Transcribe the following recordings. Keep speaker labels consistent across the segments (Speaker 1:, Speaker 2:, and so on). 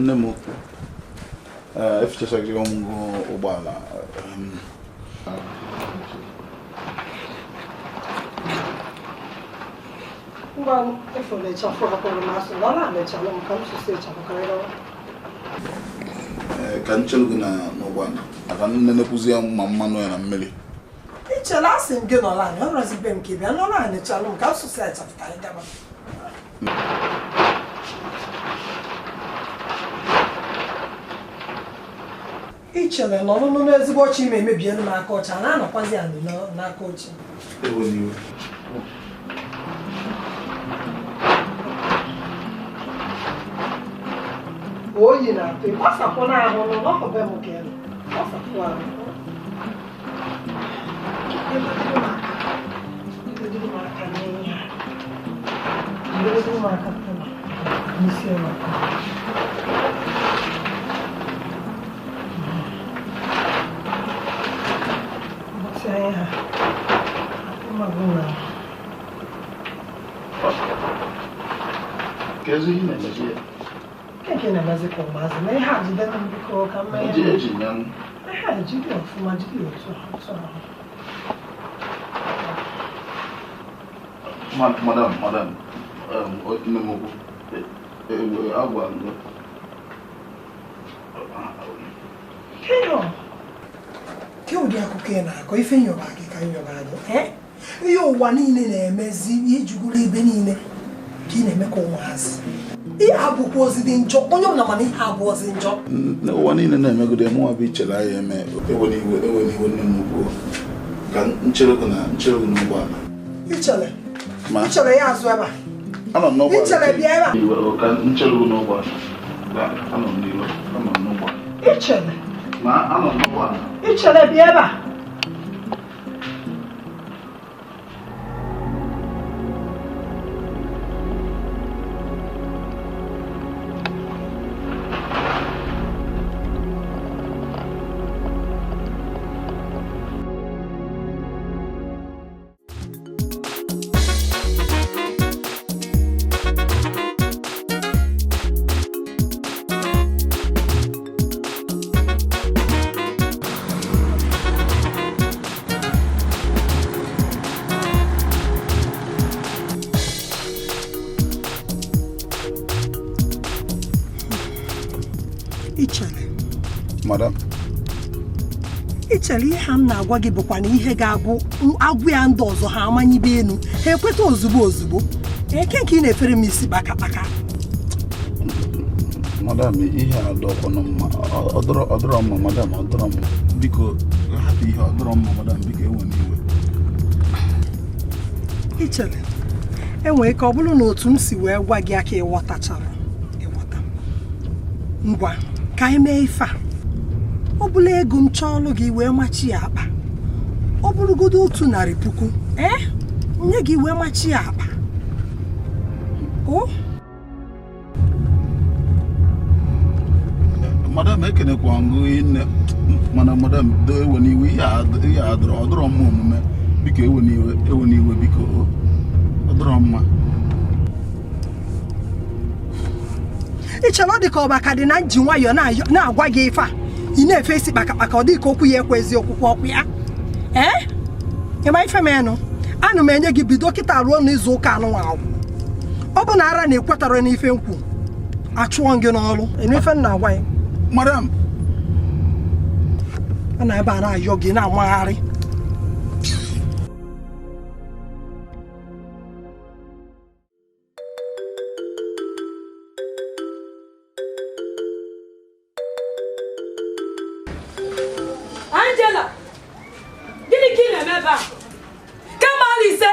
Speaker 1: Nemo. If just like go Obala.
Speaker 2: Well, if we let you for the master, Lola, let you come to stay to corridor.
Speaker 1: Cancelguna no one. I can't never put Mamma and Millie.
Speaker 2: It's a last thing, good online. Your resident keep an online, the channel comes to set of time. Each other, no one knows watching me, maybe in my coach, and I'm a Pazian, not coaching.
Speaker 1: It was you.
Speaker 2: Oh, you know, what's up when I want to knock of them again? What's up one? Quem é mais com mais nem rádio dentro do colocar mais. É rádio que eu fumo de só.
Speaker 1: Madam, no água.
Speaker 2: Que o dia que na coi fenho ba que caiu jogado, E o wanine na mezi e jugule benine. Que nem me com mais. E abu kozi di njo onyo na mani abu ozi njo
Speaker 1: no wani na na megode mo abi chela ye me ewoni no go kan nchelo no gba
Speaker 2: ichele ma ichele ya azu eba
Speaker 1: ana no gba
Speaker 2: ichele bi eba
Speaker 1: kan nchelo no gba ana no gba
Speaker 2: ichele
Speaker 1: ma ana no gba
Speaker 2: ichele bi eba
Speaker 1: Madam.
Speaker 2: Ichele ihe m na-agwa gị bụkwa na ihe ga-abụ agwụ ya ndị ọzọ ha amanyibe enu ha ekweta ozugbo eke nke ị na-efere m isi kpaka
Speaker 1: Madam ihe adọkọnọ mma ọdọrọ mma madam ọdọrọ mma biko hapụ ihe ọdọrọ mma madam biko enwe n'iwe
Speaker 2: Ichele enwere ka ọ bụrụ na otu m si wee gwa gị aka ịghọta ngwa ka anyị mee ife a ọ bụla ego m chọọlụ gị wee machi ya akpa ọ bụrụgodo 100,000 nye gị wee machi ya akpa
Speaker 1: madam ekenekwa ngụ ine mana madam do ewe n'iwe ihe adọrọ mma omume biko ewe n'iwe biko ọdọrọ mma
Speaker 2: Ichele ọ dị ka ọbaka dị na nji nwayọ na-agwa gị ife a ị na-efe isi kpaka ọ dị ka okwu ya ekwe eziokwu ọkụ ya ịma ife menụ ana m enye gị bido kịta ruo n'izu ụka anụnwa agwụ ọ bụ na ara na-ekwetara n'ife nkwu achụọ gị n'ọrụ ife m na-agwa ya
Speaker 1: madam
Speaker 2: a na ebe a na-ayọ gị na-amagharị
Speaker 3: Angela, gịnị ka ị na-eme ebe a? Kemgbe Alise,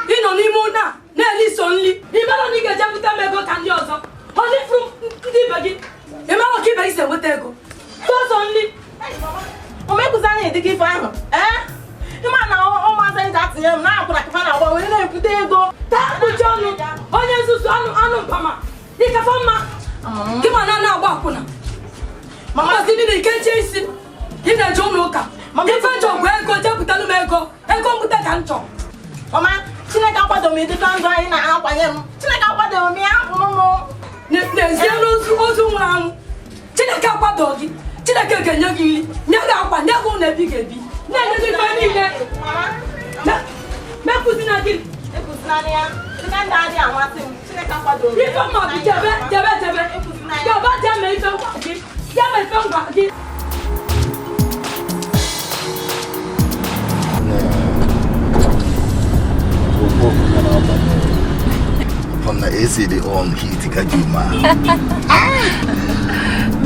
Speaker 3: ị nọ n'ime ụlọ na-eliso nri. Ị mara na ị ga-eje bute m ego ka ndị ọzọ. Ọ dị furu ndị ibe gị. Ị mara ka ibe gị si enweta ego. Sọsọ nri.
Speaker 4: O mekụzi anya dị gị ife ahụ. Ịma na ụmụazị ndị atinye m na-akwụna kifa na agba wee na-ebute ego.
Speaker 3: Taa kpuchi ọnụ. Onye nzuzu anụ mpama. Dị kafa mma. Gị ma na-agba akwụna. Mama si ndị na-ekechi isi. Ị na-eje ụlọ ụka. Ife nchọ bụ ego jepụtalụ m ego mbute ka m chọ.
Speaker 4: Mama, Chineke akwado m ịdịka ndụ anyị na-akwanye m. Chineke akwado m ya hụrụ m.
Speaker 3: n'ezie n'ozu nwụrụ anwụ. Chineke akwado gị. Chineke ga-enye gị nri, nye gị akwa, nye gị ụlọ ebighị ebi. Na-enye gị ife niile. Mekụzina gị. Ife mma gị jebe. Gaba jee mee ife ngwa gị. Jee mee ife ngwa gị.
Speaker 1: From the AC, the on heat, Kajima.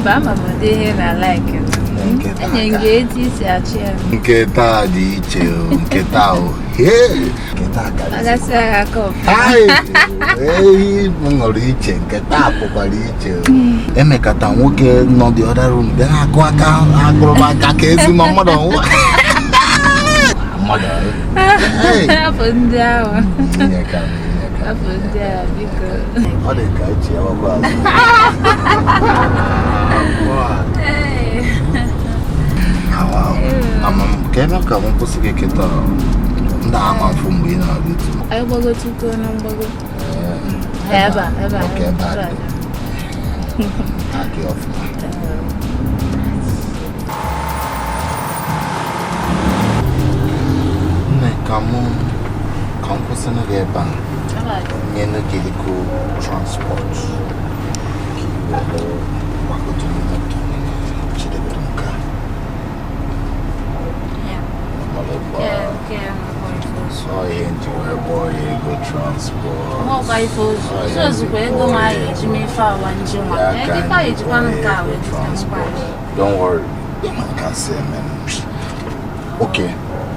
Speaker 5: Bama, they have I like it. And engage is a chair.
Speaker 1: Nketa di chill, nketa o. Hey,
Speaker 5: That's a cough.
Speaker 1: Hey, mongoliche, nketa popaliche. Emekata nwoke no the other room. Then I go aka kezi mama don. Mother. Hey.
Speaker 5: Happen down.
Speaker 1: Yeah, come.
Speaker 5: Happen down because.
Speaker 1: All the guys here are
Speaker 5: Hey.
Speaker 1: wow. Kena kamu pun kita ndak aman fumbi na gitu.
Speaker 5: Ayo bago tuko nang bago. Eba.
Speaker 1: Okay, bad. Aki off. Kamu sana geba. Nyene kiliko transport. Wako tunimoto chide tunka.
Speaker 5: Yeah.
Speaker 1: Oh, you enjoy boy, you go transport.
Speaker 5: Mo by force. So zwe go my Jimmy fa wanjima. If I each one car with transport.
Speaker 1: Don't worry. I can say man. Okay,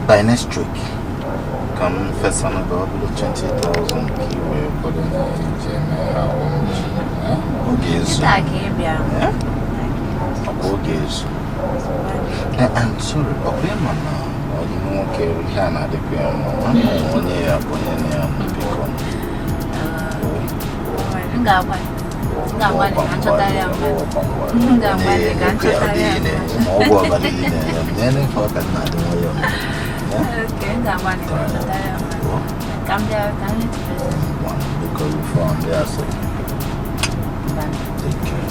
Speaker 1: by next week. Come first on about 20,000 kiwi for the okay, so I'm sorry, okay, man. You know, okay, we can't have the piano. Because we found there, so take care.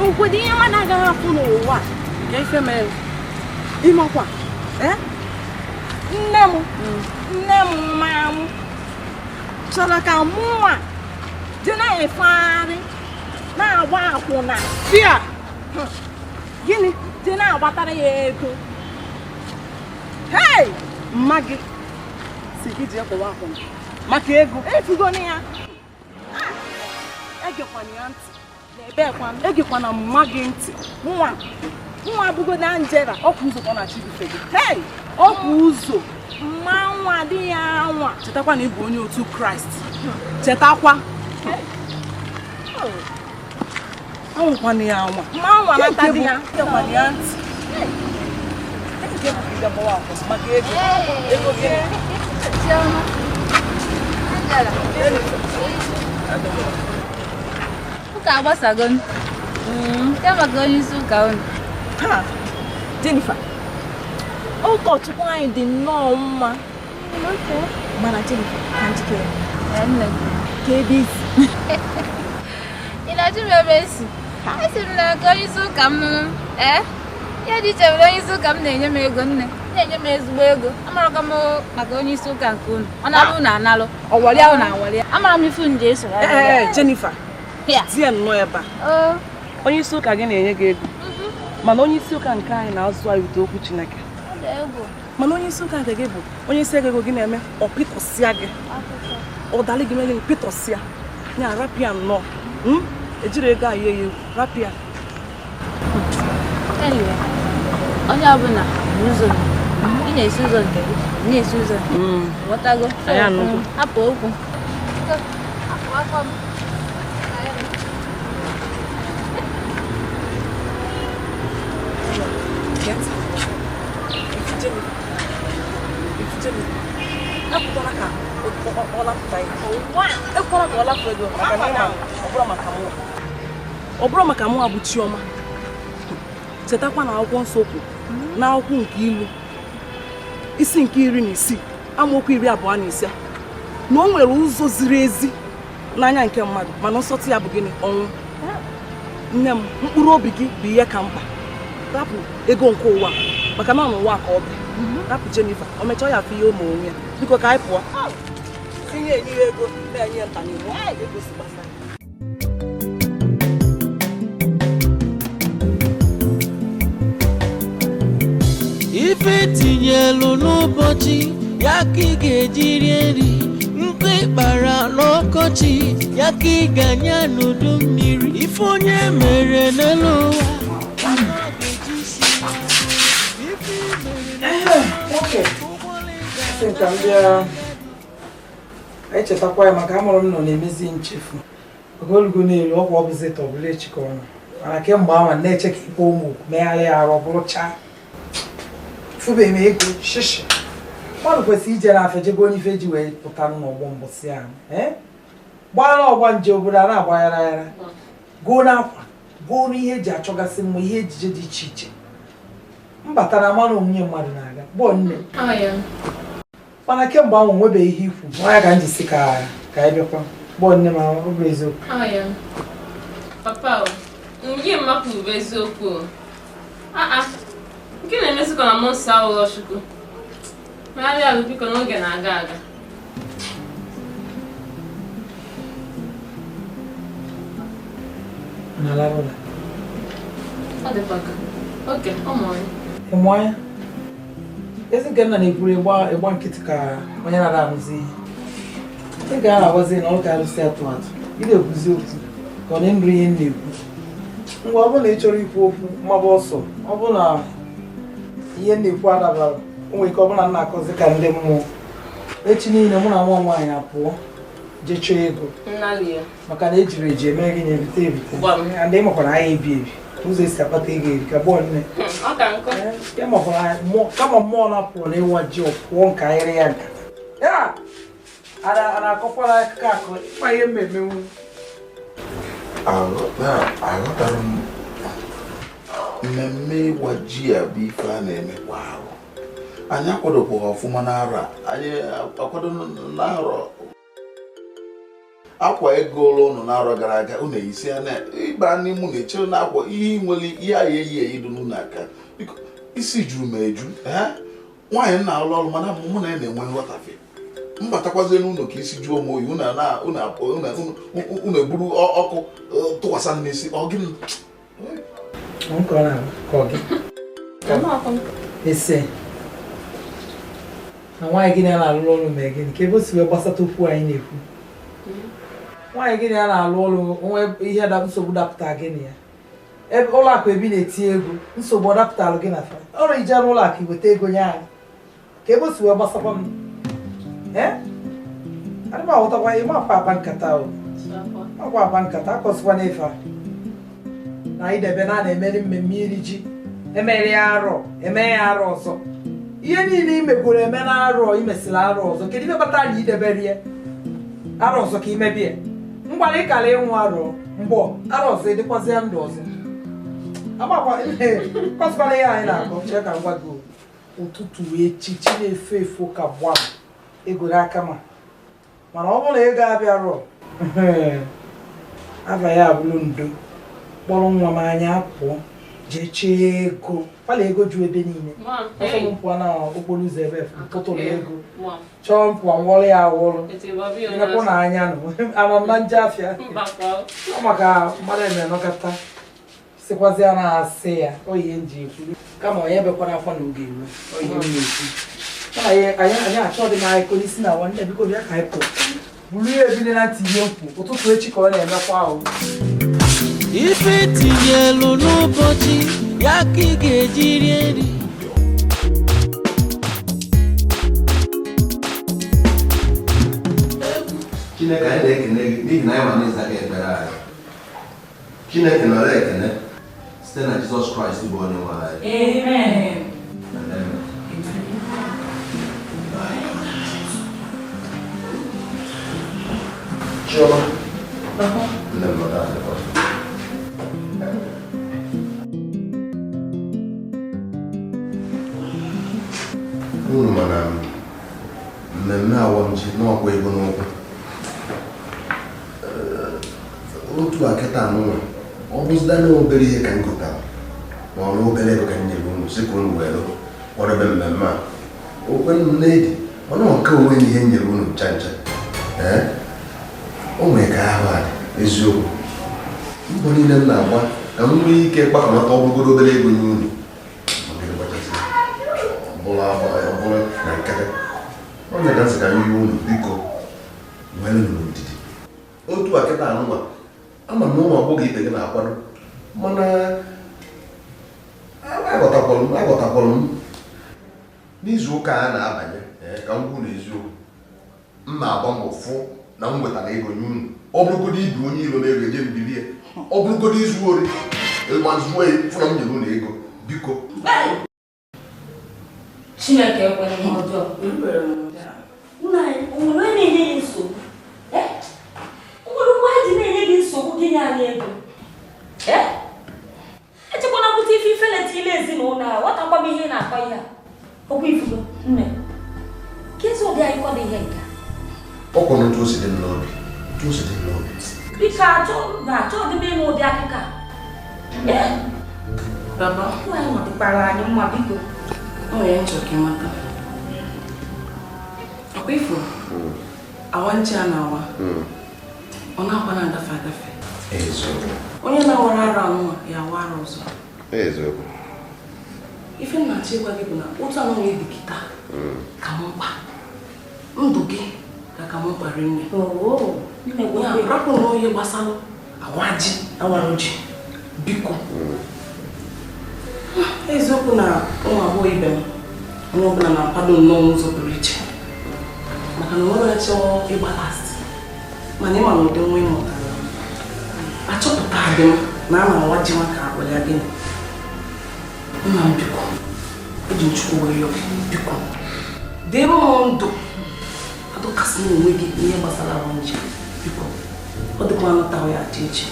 Speaker 4: Nkwụdị ihe mmadụ agaghị afụ n'ụwa ka ife mere ịmakwa nne m mara m chọrọ ka mụnwa dị na-efegharị na-agba akwụna fia gịnị dị na-agbatara ya ego. Hei, mma gị si gị ji ekwewa akwụna maka ego efugona ya. Egekwana ya ntị egekwana mma gị ntị. Nwa bụgodo Angela ọkwa ụzọ ka ọ na-achị ife gị. Hey, ọkwa ụzọ mma nwa dị ya anwa. Chetakwa na ị bụ onye otu Kraịst. Chetakwa anwụkwana ya anwa. Mma nwa nata dị ya egekwana ya ntị. Maka ego gị
Speaker 5: Ka agbasago ya maka onye isi ụka unu.
Speaker 4: Ha, Jennifer, ụkọchukwu anyị dị nnọọ mma. Mana Jennifer, ka njikere
Speaker 5: Nne
Speaker 4: ka ebe isi.
Speaker 5: ị na-ajụ m ebe esi? Esi m na ka onye isi ụka m ya dị iche mere onye isi ụka m na-enye m ego nne na-enye m ezigbo ego. Amarakwa m maka onye isi ụka nke unu. Ọ na-alụ unu analụ. Ọwalịa unu awalịa. Amara m ifu nje eso ya.
Speaker 4: Jennifer, die nnọọ ebe a. Onye isi ụka gị na-enye gị ego. Mana onye isi ụka nke anyị na-azụ anyị ụtọ okwu Chineke. Mana onye isi ụka nke gị bụ onye isi ego gị na-eme ọ pịtọsịa gị. Ọ dalị gị mere pịtọsịa. Ya rapịa nnọọ. Ejiri ego ahụ ya egwu rapịa.
Speaker 5: Anyway, onye ọbụla n'ụzọ ị na-esi ụzọ nke gị na-esi ụzọ ghọtago hapụ okwu.
Speaker 4: ekwara ka ọ lafere gị maka na ịma ọ bụrụ maka mụ abụ Chioma. Chetakwa na akwụkwọ nsọ okwu na akwụkwọ nke ilu isi nke 16 amaokwu 25 na o nwere ụzọ ziri ezi n'anya nke mmadụ mana nsọtụ ya bụ gịnị? Ọnwụ. Nne m, mkpụrụ obi gị bụ ihe ka mkpa. Rapụ ego nke ụwa maka na n'ụwa ka ọ bụ. Rapụ Jennifer, o mechaa ya afọ ihe ụmụ onwe ya. Biko ka anyị pụọ. Tinye enyi ego na-enye nta n'iwu ego si gbasa.
Speaker 6: Ife tinyelu n'ụbọchị ya ka ị ga-eji rie nri, nkụ ịkpara n'ọkọchị ya ka ị ga-anya n'udu mmiri. Ife onye mere n'elu ụwa
Speaker 7: anyị chetakwa ya maka amụrụ m nọ na-emezi nchefu ogologo n'elu ọkwa ọ bụzi tọbụla echikọ ọnụ mana kemgbe ahụ na-eche ka ikpe ụmụ megharị ya arụ bụrụ chaa fụbeghị m ego shishi mmadụ kwesịrị ije na afọ jego onye ife ji wee pụta n'ọgbọ mbọsị ahụ gbaa n'ọgba nje obodo a na-agbaghara aghara goo n'akwa goo n'ihe eji achọgasị mma ihe ejije dị iche iche mbata na mmanụ onwunye mmadụ na-aga gbọọ nne mana kemgbe ahụ nwebeghị ihe ikwu nwa ka m jisi ka anyị bịakwa gbọọ nne ma ọ bụ eziokwu.
Speaker 8: Papa, ihe mmakwu bụ eziokwu. Nke na-emesịkọ na mụ nsọ ụlọ Chukwu. Megharịa ahụ biko n'oge na-aga aga. Ọ dịkwa ka. Oke, ọ mụrụ ya.
Speaker 7: Ị mụọ ya? Ezi nke nna na-ekwuru ịgba nkịtị ka onye na-ada arụzi ihe. Ị ga-agwazi na ọ ga-arụsị atụmatụ. Ị na-ekwuzi okwu ka ọ na-enụ ihe m na-ekwu. Ngwa ọ bụrụ na ị chọrọ ikwu okwu mmaba ọsọ, ọ bụrụ na ihe m na-ekwu adabara, o nwere ike ọ bụrụ na m na-akọzi ka ndị mmụọ. Echi niile mụ na nwa nwaanyị apụọ jee chọọ ego. Maka na ejiri eji eme gị na-ebite ebite. Ndị ị makwara anyị ebi ebi. Ụzọ esi akpata ego eri ka gbọọ nne. Kama mmụọ na-apụọ na ịwa ji pụọ nke ahịrị ya nkata. A na-akọkwara akụkọ akọ ịkpa ihe mmemenwu.
Speaker 1: Aghọtara m mmemme ịwa ji a bụ ife a na-eme kwa ahụ. Anyị akwadopụghị ọfụma n'arọ anyị akwado n'arọ akwa ego ụlọ ụnụ n'arọ gara aga unu eyisi ya na ịba n'ime unu echere na akwa ihe nwere ihe a eyi dị n'ụlọ aka biko isi juru m eju nwaanyị na-alụ ọrụ mana mụ na ya na-enwe nghọtafe mbatakwazie n'ụlọ ka isi juo m oyi unu eburu ọkụ tụkwasa n'isi ọ gịnị
Speaker 7: ese na nwaanyị gịnị a na-alụ ọrụ mee gịnị ka ebe o si wee gbasata okwu anyị na-ekwu nwaanyị gịnị a na-alụ ọrụ onwe ihe nsogbu dapụta gịnị ya ebe ụlọ akụ ebi na-eti ego nsogbu ọ dapụtalụ gị na fa ọrụ ije n'ụlọ akụ iweta ego nye anyị ka ebe o si wee gbasakwa m adị m ahụtakwa ịma akwa akpa nkata akwa akpa nkata akọsịkwa n'efe a na idebe na na-emeri mmemme iri ji emere ya arọ eme ya arọ ọzọ ihe niile imegoro eme na arọ imesịrị arọ ọzọ kedu ife kpatara na idebere ya arọ ọzọ ka imebie mgbara ịkara ịnwụ arọ mgbọ arọ ọzọ ịdịkwazị ya ndụ ọzọ amakwa kọsịkwara ihe anyị na-akọ chee ka ngwa gị ụtụtụ echichi na-efe efo ka gbam egoro aka mana ọ bụrụ na ego abịarọ aba ya abụrụ ndo kpọrọ nwa m anya pụọ jee chee ego kpala ego ju ebe niile ọsọ m pụọ na okporo ụzọ ebe tụtụrụ ego chọọ mpụọ nwọrọ ya awọrụ nyekwu na anya anọ na nje afịa ọ maka mmadụ eme nọkọta sikwazi a na-asị ya oyihe nji ekwuru kama onye bekwara akwa na oge ewe oyihe m na-ekwu anyị achọ dị na iko n'isi na nwanne biko bịa ka anyị pụọ buru ya ebile na tinye mkpu ụtụtụ echi ka ọ na-emekwa ahụ
Speaker 6: ife tinyelu n'ụbọchị ya ka ị ga-eji rie nri
Speaker 9: Chineke anyị na-ekene gị n'ihi na anyị ma n'ịza gị ekpere anyị. Chineke nọrọ ekene site na Jizọs Kraịst bụ onye nwe anyị. Amen. Chioma. Nne m nọdụ ala. Unu mana mmemme awọm ji n'ọkwa ego n'ụkwụ. Otu akịta anụnwa ọ bụzida na obere ihe ka m gụtara ma ọ na obere ego ka m nyere unu sị ka unu were kwadebe mmemme a. Okwe nnụ na-edi mana ọka onwe na ihe m nyere unu ncha ncha. O nwere ka ahụ adị eziokwu. Mbọ niile m na-agba ka m nwee ike kpakọnata ọbụgodo obere ego nye unu. Ọbụla na nkata ọ na-egasị ka ihe unu biko nwere unu ndidi. Otu akịta anụnwa ama m na ụmụ agbọghọ ibe gị na-akwado mana aghọtakwalụ m n'izu ụka a na-abanye ka m kwuo n'eziokwu m na-agba mbọ fụ na m wetara ego nye unu. Ọ bụrụgodo ibi onye iro na-ego eje mbili ya, ọ bụrụgodo izu ori ịgbazuo fụ na m nyere unu ego biko.
Speaker 3: Chineke ekwere m ọjọọ. Nna anyị, o nwere onye na-enye gị nsogbu? O nwere nwa ji na-enye gị nsogbu gị nye anyị ego? Echekwana pụta ife ifeleta ile ezinụlọ a, watakwa m ihe na-akọ ihe a. Ọkwa ifugo, nne. Ka ezi oge anyị kwado ihe nke a.
Speaker 9: Ọ kwụrụ otu o si dị m n'obi.
Speaker 3: Biko achọ dị m ịnụ ụdị akụkọ a.
Speaker 4: Baba,
Speaker 3: nwaanyị nọdịkwara anyị mma biko.
Speaker 4: ọ nwere nchọ ka ịmata. Ọkwa ifo awa nche a na-awa ọ na-akwa na-adafe adafe. Onye na-awara ara anụnwa ya awa ara ọzọ. Ife m na-achọ ịgwa gị bụ na otu anụnwa dị kịta ka m mkpa ndụ gị ka m mkpara nne. Ya rapụ na onye gbasara awa ji awara ji biko. Eziokwu na ụmụ agbọghọ ibe m onye ọbụla na-akwado nnọọ ụzọ pụrụ iche maka na onwere chọọ ịgba last mana ịma na ụdị nwa ịmụtara achọpụta adị m na a na-awa ji maka akpọrọ ya gịnị. Nna m biko eji nchukwu were ya biko dee m ndụ adọkasị na onwe gị ihe gbasara awa nji biko ọ dịkwa anụtahụ ya acha echi.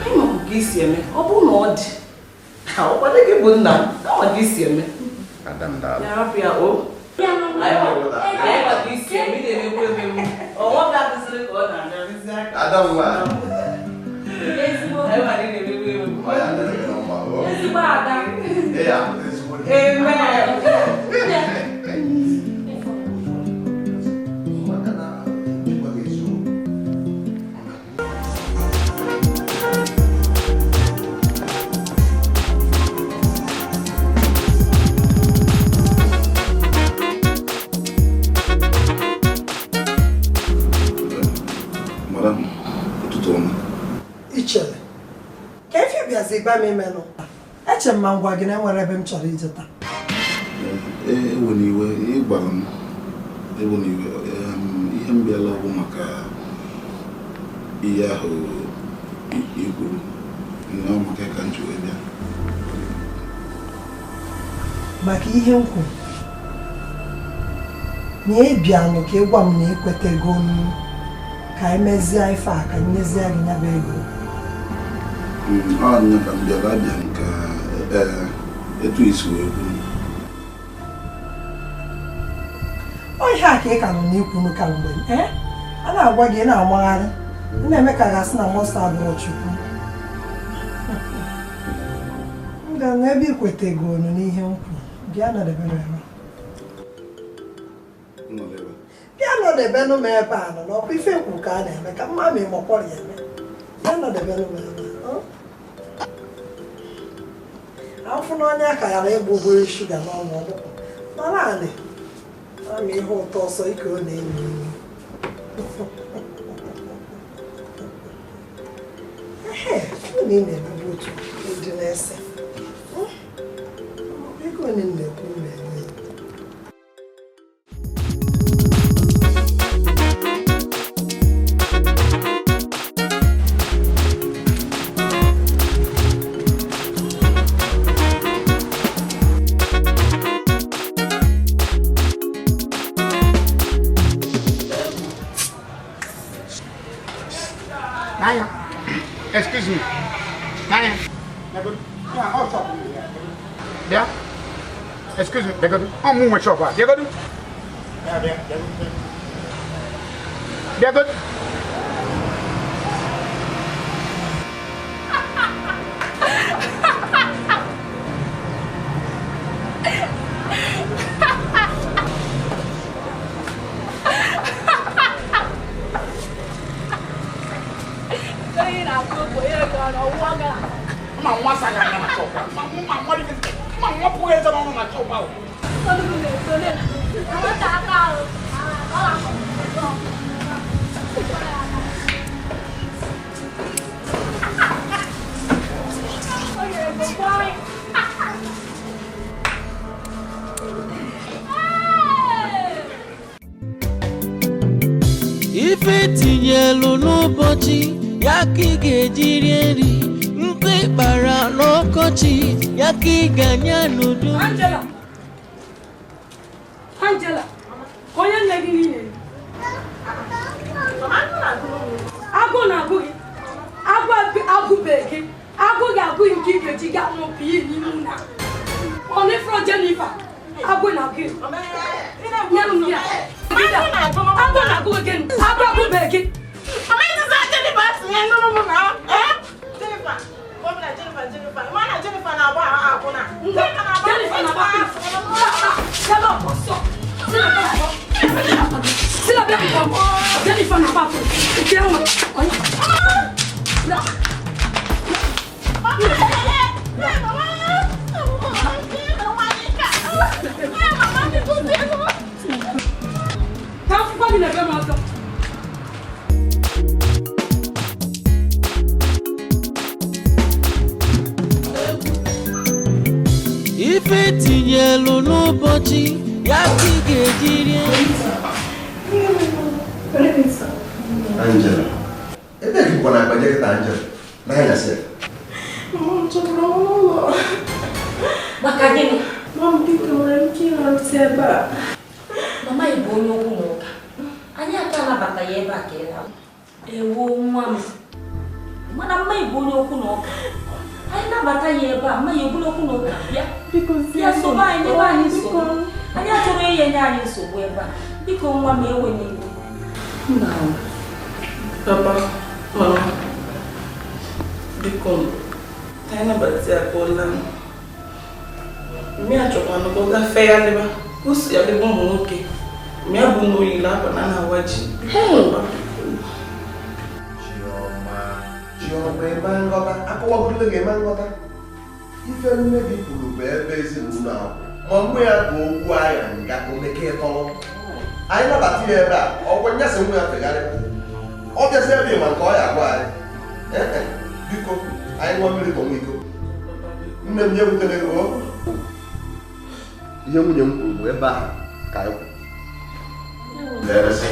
Speaker 4: Anyị makwa ka isi eme ọ bụrụ na ọ dị ọkwado gị bụ nna m kama gị isi eme ya rapụ ya o anyị maka isi eme ị na-emegbu emegbu ọnwa ga-adịziri ka ọ na-arịzi aka anyị mara ị na-emegbu emegbu
Speaker 3: Ezigbo ada.
Speaker 2: Ichere ka efi bịazi gba m imenụ eche m ma ngwa gị na enwere ebe m chọrọ ije taa.
Speaker 1: Ewu n'iwe ịgbara m ewu n'iwe ihe m bịala bụ maka ihe ahụ ikwuru na maka ka m ji wee bịa.
Speaker 2: Maka ihe m kwuru na ịbịanụ ka ịgwa m na ekwetego m ka emezie ife a ka nyezie gị nyaba ego.
Speaker 1: Anya ka m bịara abịa nke etu isi wee kwuru.
Speaker 2: Ihe a ka ị ka nọ n'ikwunu ka mgbe a na-agwa gị na-amagharị na-eme ka gasị na mọsta abụrụ Chukwu. M ga na ebe ikwetagonu n'ihe m kwuru bịa nọdebe m ebe bịa nọdebenụ m ebe a nọ n'ọkwa ife kwuru ka a na-eme ka mma ma ịmọkwọrọ ya eme bịa nọdebenụ m ebe afụ n'ọnya ka yara ịgba obere shuga n'ọnụ ọdụkụ mara anị ama ihe ụtọ ọsọ ike ọ na-enye enyi. Ọ na-emebu otu ụdị na-ese ego onye na-ekwu mmemme.
Speaker 10: Yeah. Excuse me, they're good. I'm moving my shop. They're good. They're good.
Speaker 6: Ife tinyelu n'ụbọchị ya ka ị ga-eji rie nri nke kpara n'ọkọchị ya ka ị ga-anya n'udu.
Speaker 3: Angela, onye nne gị niile agụ na-agụ gị agụbeghị agụ ga-agụ nke ị ga-eji gaa n'opi iyi n'ime ụlọ onifro Jennifer agụ na-agụ gị nye m ya agụ na-agụ gị agụ agụbeghị Jennifer na papo.
Speaker 6: Ife tinyelu n'ụbọchị ya ka ị ga-eji rie
Speaker 9: Angela, ebe gị kwa na akpa jekịta Angela n'anya sị
Speaker 3: maka gịnị?
Speaker 8: Mama, biko nwere ike ịrarụta ebe a.
Speaker 3: Mama Igbo onye okwu n'ụka anyị aka anabata ya ebe a ka ị na ewo nwa m mana mma Igbo onye okwu n'ụka anyị nabata ya ebe a mma ya okwu n'ụka bịa ya sobe anyị n'ebe anyị nsogbu anyị achọrọ ihe nye anyị nsogbu ebe a biko nwa m ewe n'igbo
Speaker 4: Papa, Mama, biko anyị nabata ya ka ọ laa mmea chọkwanụ ka ọ gafee ya leba o si ya leba ụmụ nwoke mmea bụ n'oyila akwa na na-awa ji
Speaker 9: Chioma eme nghọta akọwagoro ga-eme nghọta ife nne gị kwuru bụ ebe ezinụlọ ahụ ma mgbe ya bụ okwu agha nga omeke tọrọ anyị nabata ya ebe a ọgwụ nyasị nwa ya fegharị ọ bịazi ebe ma nke ọ ya agwa anyị biko anyị nwa mmiri tọnwa iko nne m nye butere ego ihe nwunye m kwuru bụ ebe a ka anyị leresị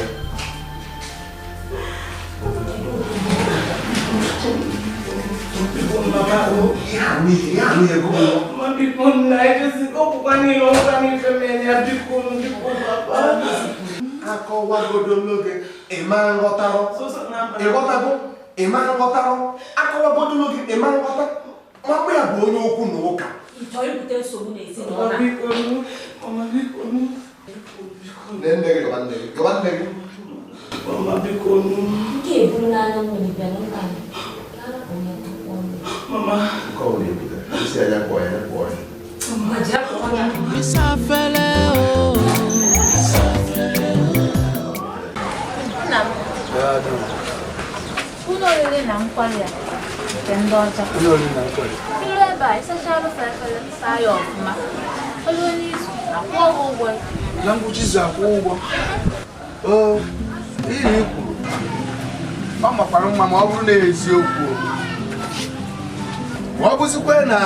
Speaker 9: akọwagodo n'oge ịma nghọtarụ ịghọtago ịma nghọtarụ akọwagodo n'oge ịma nghọta nwakwa ya bụ onye okwu na ụka
Speaker 3: ịchọ ibute nsogbu n'ezinụlọ
Speaker 9: nne gị gaba nne gị
Speaker 3: nke eburu n'anya mmiri bịa n'ụka
Speaker 4: Mama,
Speaker 9: kọọ na-ebute isi anya kpọọ ya kpọọ ya
Speaker 6: Isafele o
Speaker 5: Nna m, ụlọ oriri na nkwari a nke ndị ọcha. Iru ebe a ịsachalụ efere saa ya ọfụma. Olu onye izu akwụ ọgwụ ụgwọ.
Speaker 1: Na ngwụcha izu akwụ ụgwọ ihe i kwuru ọ makwara mma ma ọ bụrụ na eziokwu ma ọ bụzikwa na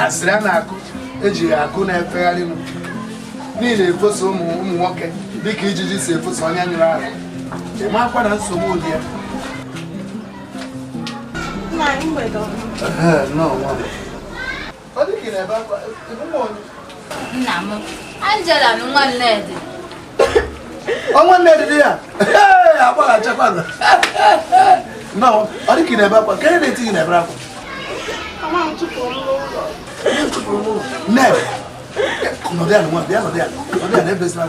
Speaker 1: asịrị a na-akụ ejighị akụ na-efegharị n'ihi na-efosa ụmụ nwoke dịka ijiji si efosa onye nyụrụ ahụ ịmakwa na nsogbu ụdị ya ọ dịka ị na-ebe akwa
Speaker 5: Nna m, Angela na nwa Nnedi.
Speaker 1: Nwa Nnedi dị ya? Agbaghachakwa No, I think you never get anything in a bravo. Never. No, they are one, they are there. No, they are business.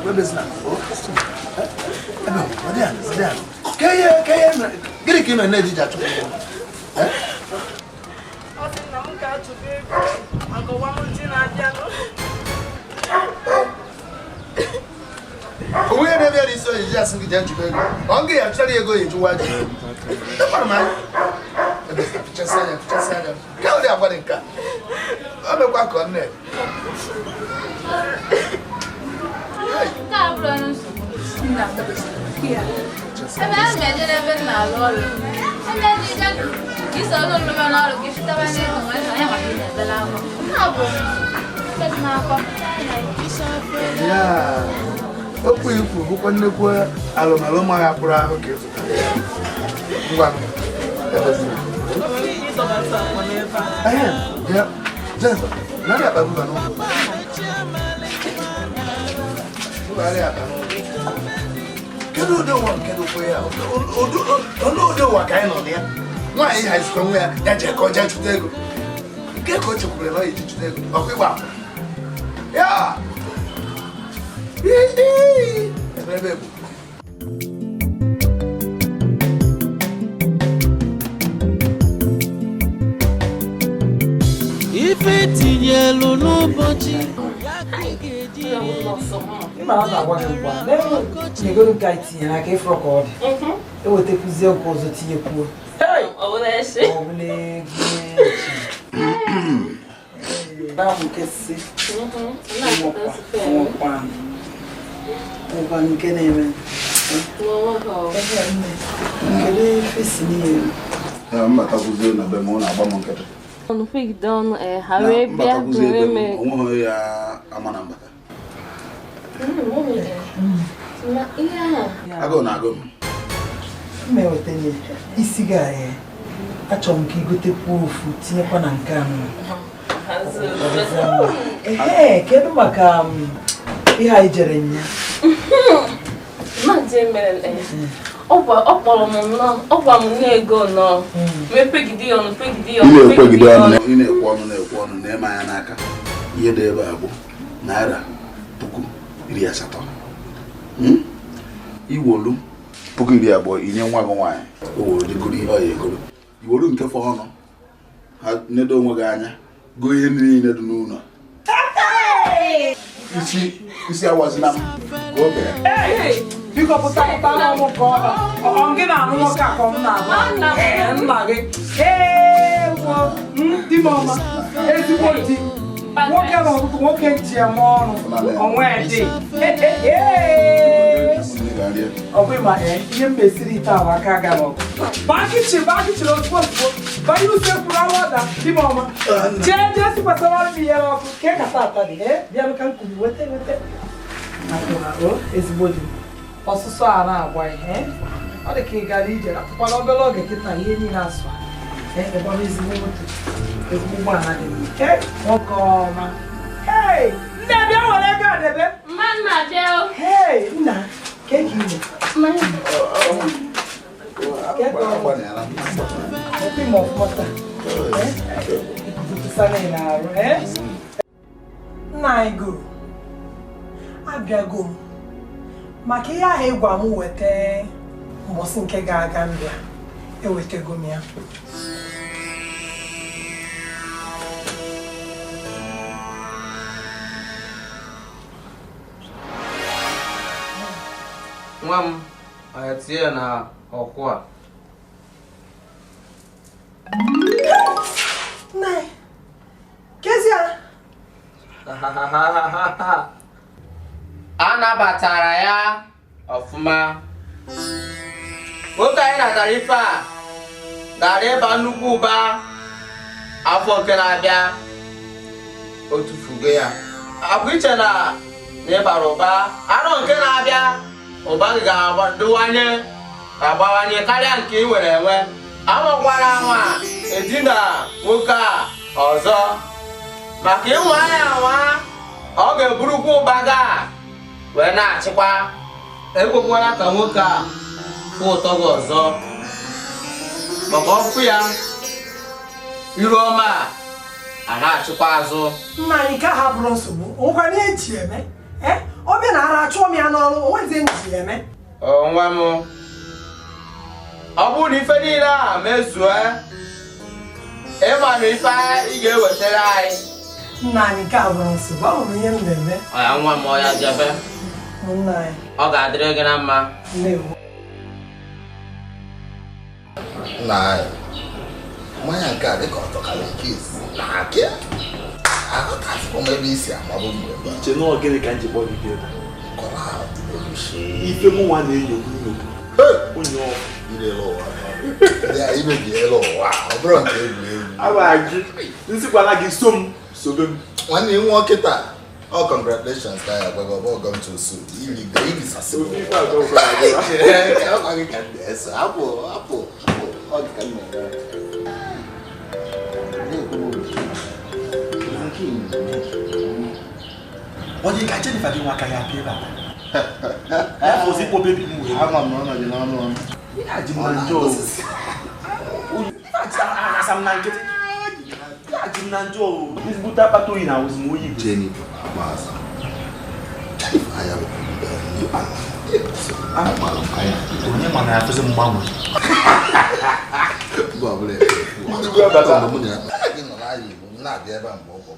Speaker 1: Get it in a lady that. We never had this, so just in the gentleman. Okay, I'm telling you, going to watch it. Come on, just say, go there, what it can. I'm a walk on there. Yeah. Oku ifu bukwa nnekwu alụmalụ ma ya pụrụ ahụ ka ịzụta. Ngwa m. Ya, Jennifer, nari akpa mba n'ụlọ. Nari akpa n'ụlọ. Kedu ụdị ụwa kedu kwe ya? Ụdị ụwa ka anyị nọ na ya. Nwaanyị hazikwa nwa ya, ya jee ka ọ jee chụta ego. Nke ka o chekwara na ọ iji chụta ego, ọkwa ịgba akwụna. Ya!
Speaker 6: Ife tinyelu n'ụbọchị
Speaker 7: ịma na agwa gị ugbu a na-egoro nke anyị tinyere aka ịfụrụ ka ọ dị ewetakwuzie nke ọzọ tinyekwuo ọ bụla ego echi nkesi ọkwa nke na-eme nkele fesi n'ihe
Speaker 1: mbatakwuzie na be m ọ na-agba m nkịtị.
Speaker 8: Ọnụ pigide ọnụ ha wee bịa wee mee.
Speaker 1: Onweghị ya ama na mbata. Agụ na-agụ m.
Speaker 7: Mmewetanye isi gị ahịa achọrọ m ka igotekwu ofu tinyekwa na nke anụ. Kedu maka ihe anyị jere nya?
Speaker 8: Ọ kpọrọ m nnọọ, ọ gwa m na-ego nnọọ. Mepegide ya ọnụ,
Speaker 1: ị na-ekwu ọnụ na-eme anya n'aka. Ihe dị ebe a bụ naira 80,000. Iwolu 20,000 inye nwa gị nwaanyị. O were dịgoro ihe ọ ya egoro. Iwolu nke fọ ọnụ ha nedo onwe gị anya gụọ ihe niile dị n'ụlọ. Isi awazina m ka o bere.
Speaker 7: Biko pụta n'ọnwụ ka ọ gị na-anụ nwoke a ka ọ na-agba nna gị di m ọma ezigbo di nwoke na ọtụtụ nwoke ji eme ọrụ onwe dị ọ bụ ma ihe m mesiri ite ahụ aka gara ọgụ bakichiri ozugbo banye usekpuru awada di m ọma jee sikwasara m ihe ọkụ ke kata ata dị bịanụ ka nkuli weta ezigbo di ọsụsọ a na-agwa ihe ọ dị ka ị gara ije apụkwana obere oge kịta ihe niile asụ ebọrọ ezigbo moto ezigbo ụgbọala dị nwoke ọma nne bịa were ego adebe nna keki ime ma ọfụmọta ikukutusana na-arụ nna anyị goro abịago m maka ihe ahụ ịgwa m weta mbọsị nke ga-aga mbịa ewetego m ya
Speaker 11: nwa m tinye na ọkụ a
Speaker 2: nne kezie
Speaker 11: a nabatara ya ọfụma nwoke anyị natara ife a gara ịba nnukwu ụba afọ nke na-abịa o tufugo ya akwa iche na ịbara ụba arọ nke na-abịa ụba gị ga-abawanye karịa nke ị nwere enwe amakwara nwa edina nwoke a ọzọ maka ịnwa ya nwa ọ ga-eburukwa ụba ga wee na-achịkwa ekwekwala ka nwoke a fụ ụtọ gị ọzọ maka ọkụ ya iru ọma a na-achịkwa azụ.
Speaker 2: Nna anyị nke ha bụrụ nsogbu nwekwa na eji eme ọ bịa na ara chụọ m ya n'ọrụ onwezi nji eme.
Speaker 11: Nwa m ọ bụrụ na ife niile a mezue ịma na ife ị ga-ewetara anyị.
Speaker 2: Nna anyị nke a bụrụ nsogbu ahụ bụ ihe m na-eme.
Speaker 11: Ọya nwa m ọya jebe
Speaker 2: Nna anyị
Speaker 11: ọ ga-adịrị gị na mma.
Speaker 9: Nna anyị mmanya nke a dịka ọtọkara nke isi na-akị ahụtasịkwa m ebe isi amabụ mgbe
Speaker 12: iche na ogene ka nji kpọọ gị ebe ife mụ nwa na-enyo onye
Speaker 9: irela ụwa ya imebiela ụwa ọ bụrụ nke egwuregwu
Speaker 12: agbaghị nsikwana gị so m sobe m
Speaker 9: nwanne nwa kịta ọ congratulations ka ya gwago bụ ọgọm to so iri ga ibisasị ọgwaghị ka ndị eso apụ ọ dị ka nna
Speaker 12: onye ka Jennifer dị nwa aka ya aka ebe a ya fụzi kpọ bebi m wee
Speaker 9: ama m na ọ nọ gị n'ọnụ ọnụ
Speaker 12: ya ji m na njọ asa m na nkịtị ya ji m na njọ ezigbote akpata oyi na awụzi m oyi
Speaker 9: Jennifer
Speaker 12: onye ma na ya fụzi mgbanwe
Speaker 9: na-abịa ebe a mgbe ọkpọ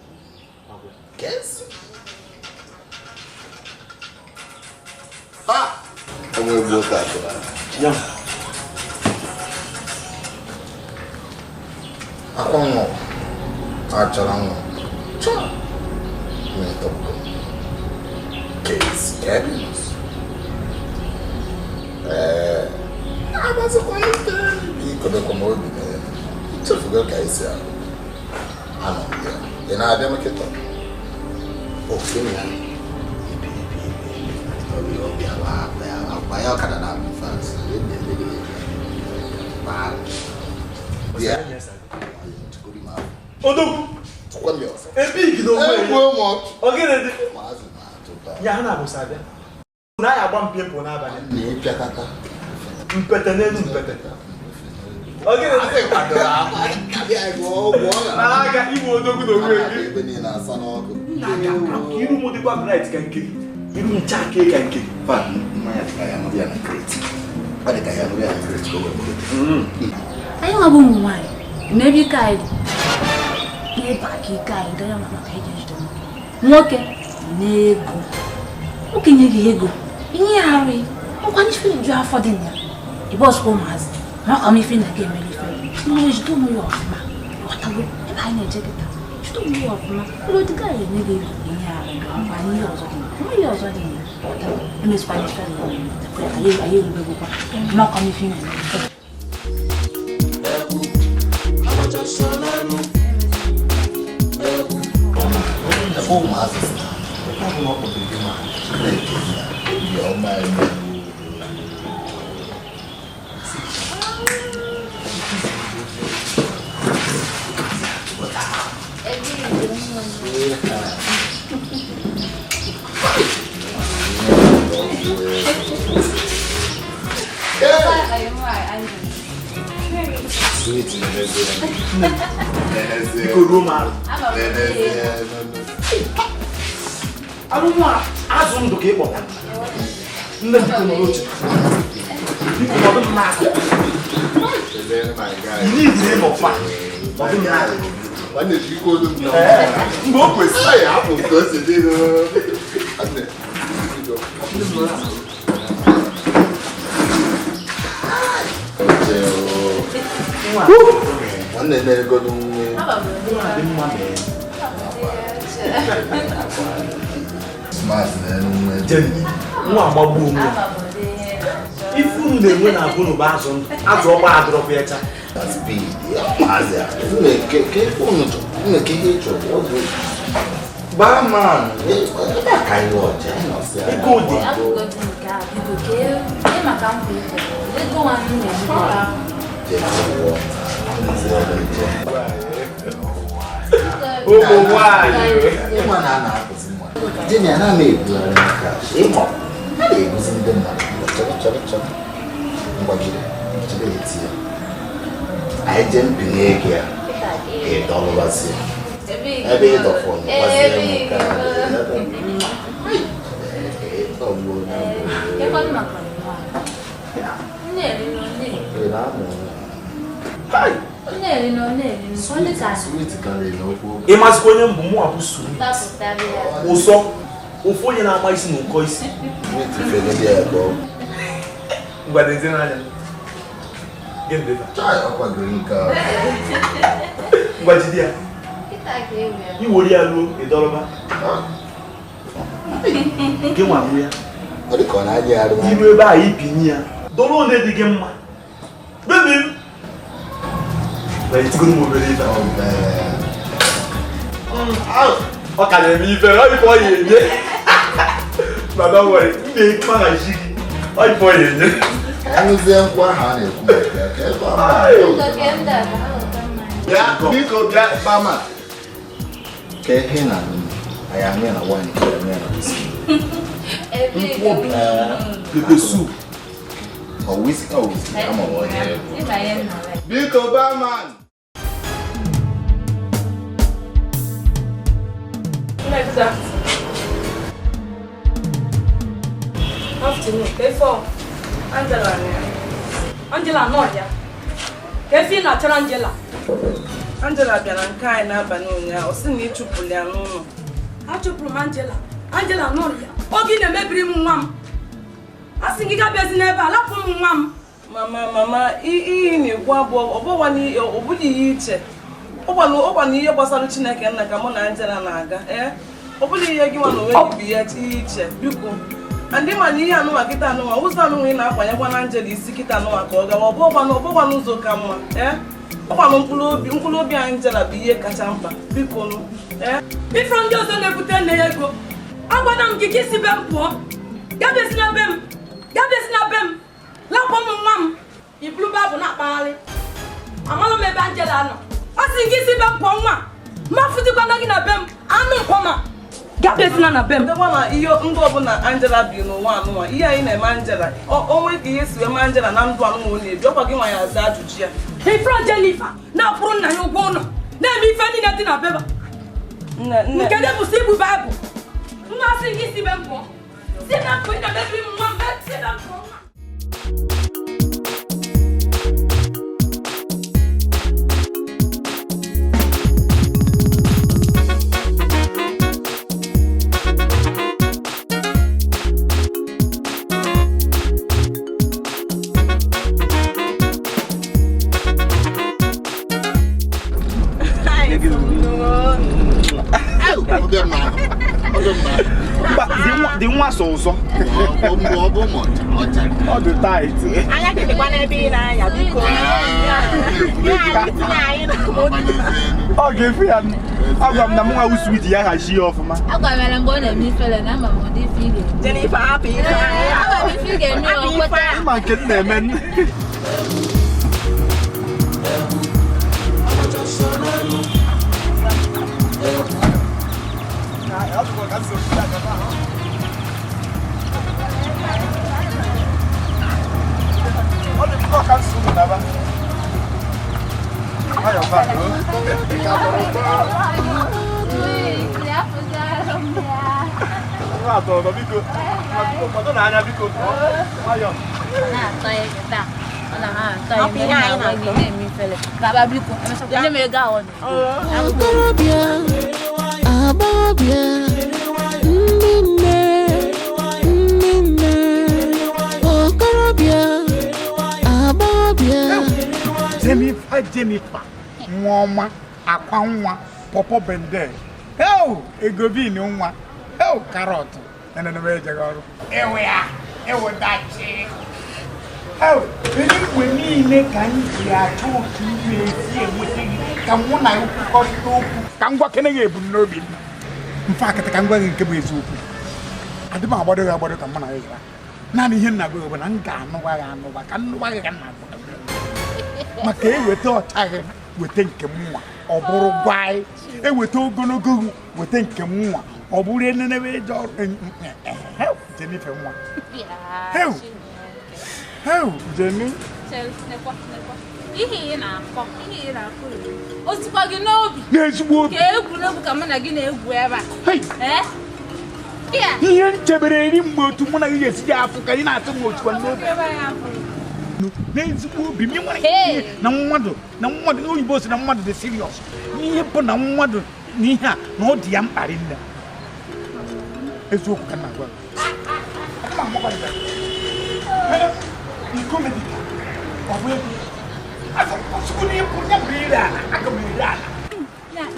Speaker 9: onwe gbuo ka atụrụ akwa nwa achọrọ nwa agbazikwa ikodekwa m obi chefugo ka isi ahụ anọ ị na-abịa mekịta ofe ya ya ọkada na fans
Speaker 12: odogwu ebe igi n'onwe ogene dị ya ha na-abụsa abịa na ya agba mpịpụ n'abalị
Speaker 9: na-epịakọta
Speaker 12: mpete n'elu mpete ogene dị na-aga igwe odogwu n'onwe
Speaker 9: ebe niile asa n'ọkụ
Speaker 12: iru m dịkwa bright ka nke iru ncha aka ka nke
Speaker 5: anyị nwabụ ụmụ nwaanyị n'ebe ike anyị dị n'ebe aka ike anyị dọrọ maka eji ejide nwoke na-ego nwoke nye gị ego inye ya arụ nkwanye ife ju afọ dị na ya ebe ọsụkwa ụmụazị maka m ife na ga emere ife ihe ejide ụmụ ya ọfụma ghọtago ebe anyị na-eje kịta jide ụmụ ya ọfụma ụlọ dịka anyị enye gị ego inye ya arụ nkwanye ihe ọzọ dị ihe ọzọ dị na ghọtago emesịkwanye ife anyị erubegokwa maka m ife na
Speaker 12: azụ ndụ ka ị kpọta nne biko n'oche biko nọdụ m n'aka n'idi ịnọ fa nọdụ m n'aka mgbe o kwesịrị ya hapụ ka o si dị
Speaker 9: nwanne na-egodo nwe
Speaker 12: nwa agbagbu onwe ife unu na-enwe na abụ n'ụba azụ ndụ azụ ọgba adọrọkwa ya cha
Speaker 9: Batman,
Speaker 12: ego dị ụmụ nwanyị
Speaker 9: ịma na a na-apụzi mmadụ Jeni a na-ebugharị maka ịmụ a na-eguzi ndị mmadụ chọrọ ngwagide jide eti ya
Speaker 1: I didn't believe here. A dollar was it. A bit of one.
Speaker 12: Ị masịkwa onye mbụ mụ abụ suru ụsọ ofu onye na-ama isi na ụkọ isi ngwadezi n'anya ngwajidi ya iwori ya ruo ịdọrọba gị nwa ahụ ya iru ebe a ipinye ya dọrọ one dị gị mma bebi m na-etigoro m obere ibe ọ ka na-eme ife ọ ya enye na dọwere m na-ekwu aghachi gị ọ ya enye
Speaker 1: Anụzie nkwa ha na-ekwu ya biko bịa kpama ka ihe na anyị anya na wine kere anya na isi nkwụ pepe soup or whiskey ama onye biko barman
Speaker 3: afternoon before Angela no ya. Kefi na chara
Speaker 4: Angela bịara nke anyị n'abalị ụnyaahụ. Ọ sị na ịchụpụrụ ya n'ụlọ.
Speaker 3: Achụpụrụ m Angela no ya. Ogi na-emebiri m nwa m. Asị gị gabezi n'ebe a lapụ m nwa m.
Speaker 4: Mama, ihe na-ekwu abụọ ọ bụghị ihe iche. Ọgwa na ihe gbasara Chineke nna ka mụ na Angela na-aga. Ọ bụghị ihe gị nwa na onwe gị bụ ihe iche. Biko. Ndị ma na ihe anụnwa kịta anụnwa ụzọ anụnwa ị na-akwanyekwa na Angela isi kịta anụnwa ka ọ gawa ọbụgwa n'ụzọ ka mma ọkwanụ mkpụrụ obi Angela bụ ihe kacha mkpa biko nụ
Speaker 3: ifro ndị ọzọ na-ebute nne ya ego agwada m gị ka isi be m pụọ gabesi na be m lapụ m nwa m iburu babụ na-akpagharị amalụ m ebe Angela nọ ọ sị gị isi be m pụọ nwa mafụdịkwana gị na be m anụ nkọma gabesina na bem
Speaker 4: ndekwa na ihe ndụ ọbụla Angela bi n'ụwa anụnwa ihe anyị na-eme Angela onwe ka ihe si eme Angela na ndụ anụnwa ọ na-ebi ọkwa gị nwa ya aza ajụjụ ya
Speaker 3: ifro Jennifer na-akwụrụ nna ya ụgwọ ụlọ na-eme ife niile dị na beba nke dị bụsi ibu baịbụl mmasị gị si be mpụ si na mpụ ị na-emebi m nwa mbe si na mpụ
Speaker 10: the one so all the tight.
Speaker 13: I like the one I be na biko.
Speaker 10: Oh, give me an agam na mo wa sweet ya ha shi off ma.
Speaker 5: Agwa mara ngo na mi fele na ma mo di feel.
Speaker 13: Jennifer happy.
Speaker 5: Agwa mi feel ge mi o kwata.
Speaker 10: Ma ke na men. Jennifer, Mama, Aquanwa, Popo Bende. Oh, a gobi no one. Oh, carrot. And then a major. Here we are. Here we that. Oh, we need a can be a talking with come one I can walk in a game, no be. In fact, I can go in Cabizu. I don't know about the Kamana. None of him go over and can no why I know I can. Maka eweta ọtaghị weta nke mwa ọ bụrụ gwai eweta ogologo weta nke mwa ọ bụrụ enenebe eje ọrụ Jennifer nwa Jenny
Speaker 5: ihe ị na-akọ osikwa gị n'obi
Speaker 10: n'ezigbo obi
Speaker 5: ka egwuregwu ka mụ na gị na-egwu ebe a
Speaker 10: ihe nchebere eri mgbe otu mụ na gị ga-esi afụ ka ị na-atụ m otukwa n'obi n'ezigbo obi m nwere na mmadụ oyibo si na mmadụ dị serious ihe bụ na mmadụ n'ihe a na ọ dị ya mkparị nne eziokwu ka na-agwa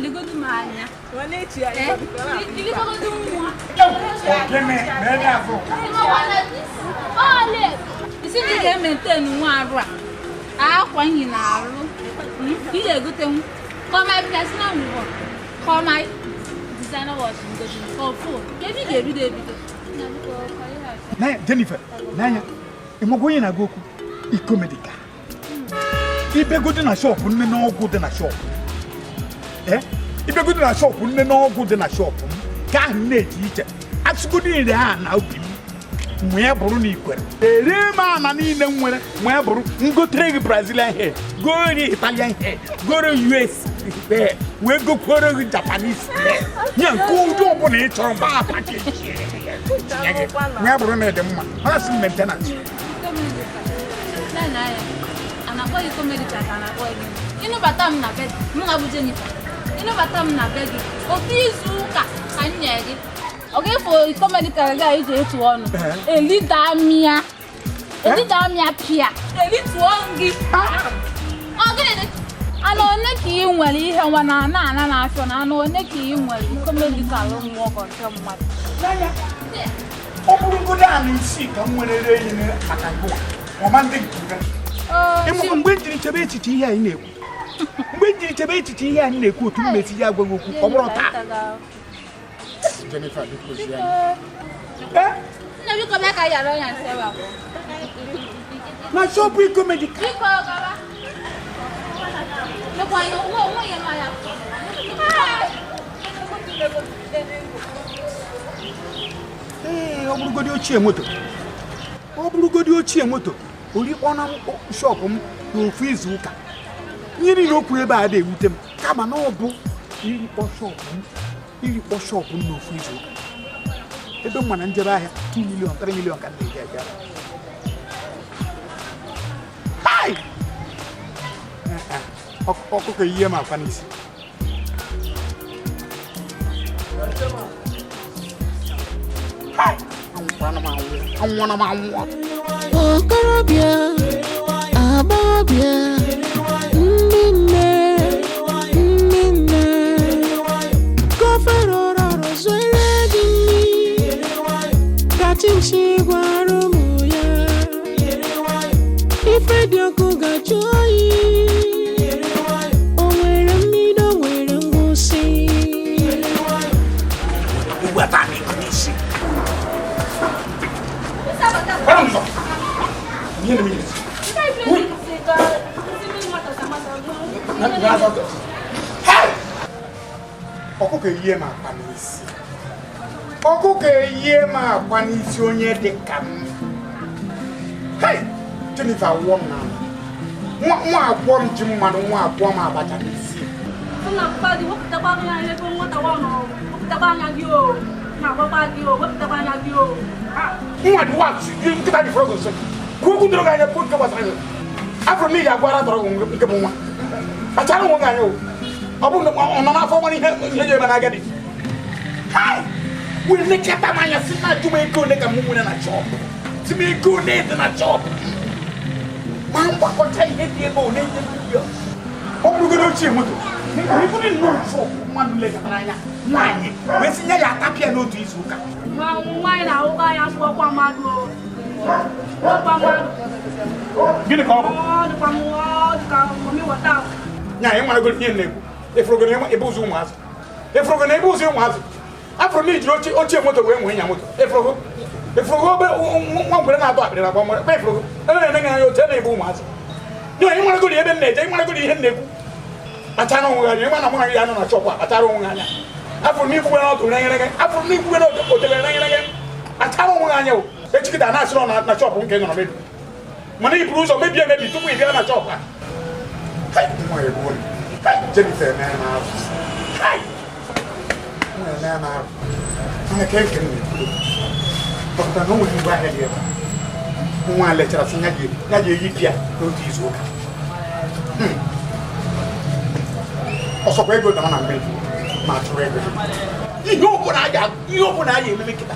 Speaker 5: legodu m anya isi ndị ga-emetenu nwa arụ a akwa nyi na arụ ị ga-egotenwu kọmai pịasị na ngwụgwọ kọmai designer watch ngozi kọfụ ebe ị ga-ebido
Speaker 10: Jennifer n'anya ịmagwa onye na-agwa okwu iko medika ibegodi na shọpụ nne n'ọgwụ dị na shọpụ ibegodi na shọpụ nne n'ọgwụ dị na shọpụ m ka ahụ na-eji iche asụgodi nri ha na obi m nwee bụrụ na ikwere ere m ana niile m nwere nwee bụrụ ngotere gị Brazilian hair goro Italian hair goro US hair wee gokwere gị Japanese hair nye nke ụdị ọbụla ị chọrọ mgbe a pakeji nwee bụrụ na ịdị mma ha si maintenance
Speaker 5: ịnụbata m na be gị mụ na bụ Jennifer ịnụbata m na be gị ofu izu ụka ka m nye gị ọ ga-efo comedy ga iji etu ọnụ elidamia pịa elituo gị ọ gịnị anụ one ka ị nwere ihe nwa na ana na-afịọ na anụ one ka ị nwere comedy mmụọ ọgọ nke mmadụ
Speaker 10: ọ bụrụgodo a na isi ka m nwere enyi maka ngụ ọma ndị ịmụkwa mgbe njiri chebe echiche ihe anyị na-ekwu mgbe njiri chebe echiche ihe anyị na-ekwu otu mmesi ya agwaghị okwu ọ bụrụ taa Jennifer biko zi anyị
Speaker 5: nne biko bịa ka yara ya nse wa
Speaker 10: na shọpụ iko medika
Speaker 5: biko gaba mekwa ya onwe ya ma ya
Speaker 10: ọ bụrụgodi ochie moto orikpọ na shọpụ m n'ofu izu ụka ihe niile okwu ebe a na-ewute m kama na ọ bụ irikpọ shọpụ m n'ofu izu ụka ebe m mana njebe ahịa 2 million 3 million ka na-eji aga ọkụkọ ihe m akwa n'isi
Speaker 6: okorobịa agbọghọbịa ndị nne gọvanọ rọrọ zere gị nri gachichi gwara ụmụ ya ife dị ọkụ gachi oyi o nwere mbido nwere ngwụsị
Speaker 10: ọkụkọ ehihie m akwa n'isi onye dị ka m Jennifer wụọ m na nwa akwụọ m ji mmadụ nwa akwụọ m abacha n'isi nwa dị nkịta dị fọrọ gosi kwuo okwu doro gị anya kwuo nke gbasara gị afọ n'ihi agwara tọrọ nke bụ nwa kpachara onwe gị anya ọ bụrụ na ọ nọ n'afọ nwere ihe ji eme n'agadi were nekata m anya si na ajụ m ego ole ka m nwere na chọpụ si m ego ole dị na chọpụ ma mgbakọta ihe dị ebe ole ihe dị ọ bụrụgodo ochie moto ịbụrụ nnọọ chọpụ mmadụ lekọtara anya nwaanyị wee si nye ya atapịa n'otu izu ụka
Speaker 3: nwaanyị na-ahụga anya sụọkwa mmadụ
Speaker 10: gịnị ka ọ bụ nya ị nwere ihe na-ekwu eforogo na ebe ụzọ ụmụazụ afọrọ na ijiri ochie moto wee nwee nya moto eforogo obe nwa ngwere na-atọ akpịrị na agba kpa eforogo na-ene anya otu na-ebe ụmụazụ nya ị nwere ebe m na-eje ị nwere ihe na-ekwu kpachara onwe anya ịma na mụ na gị anọ na chọpụ kpachara onwe anya afọrọ n'ikwube na ọtụ nyere afọrọ n'ikwube na otere nyere kpachara onwe anya echikịta na-asịrị na chọpụ nke nọrọ mebi mana i buru ụzọ mebie emebi tupu ị bịa na chọpụ a Kai, mo e bo. Kai, Jennifer na na. Kai. Na na. Ana ke ni. Papa no we ba he dia. Mo a lecture so nya die yi pia no ti zo ka. Oso ko ego na na mbe. Ma to ego. Iyo ko na ya me kita.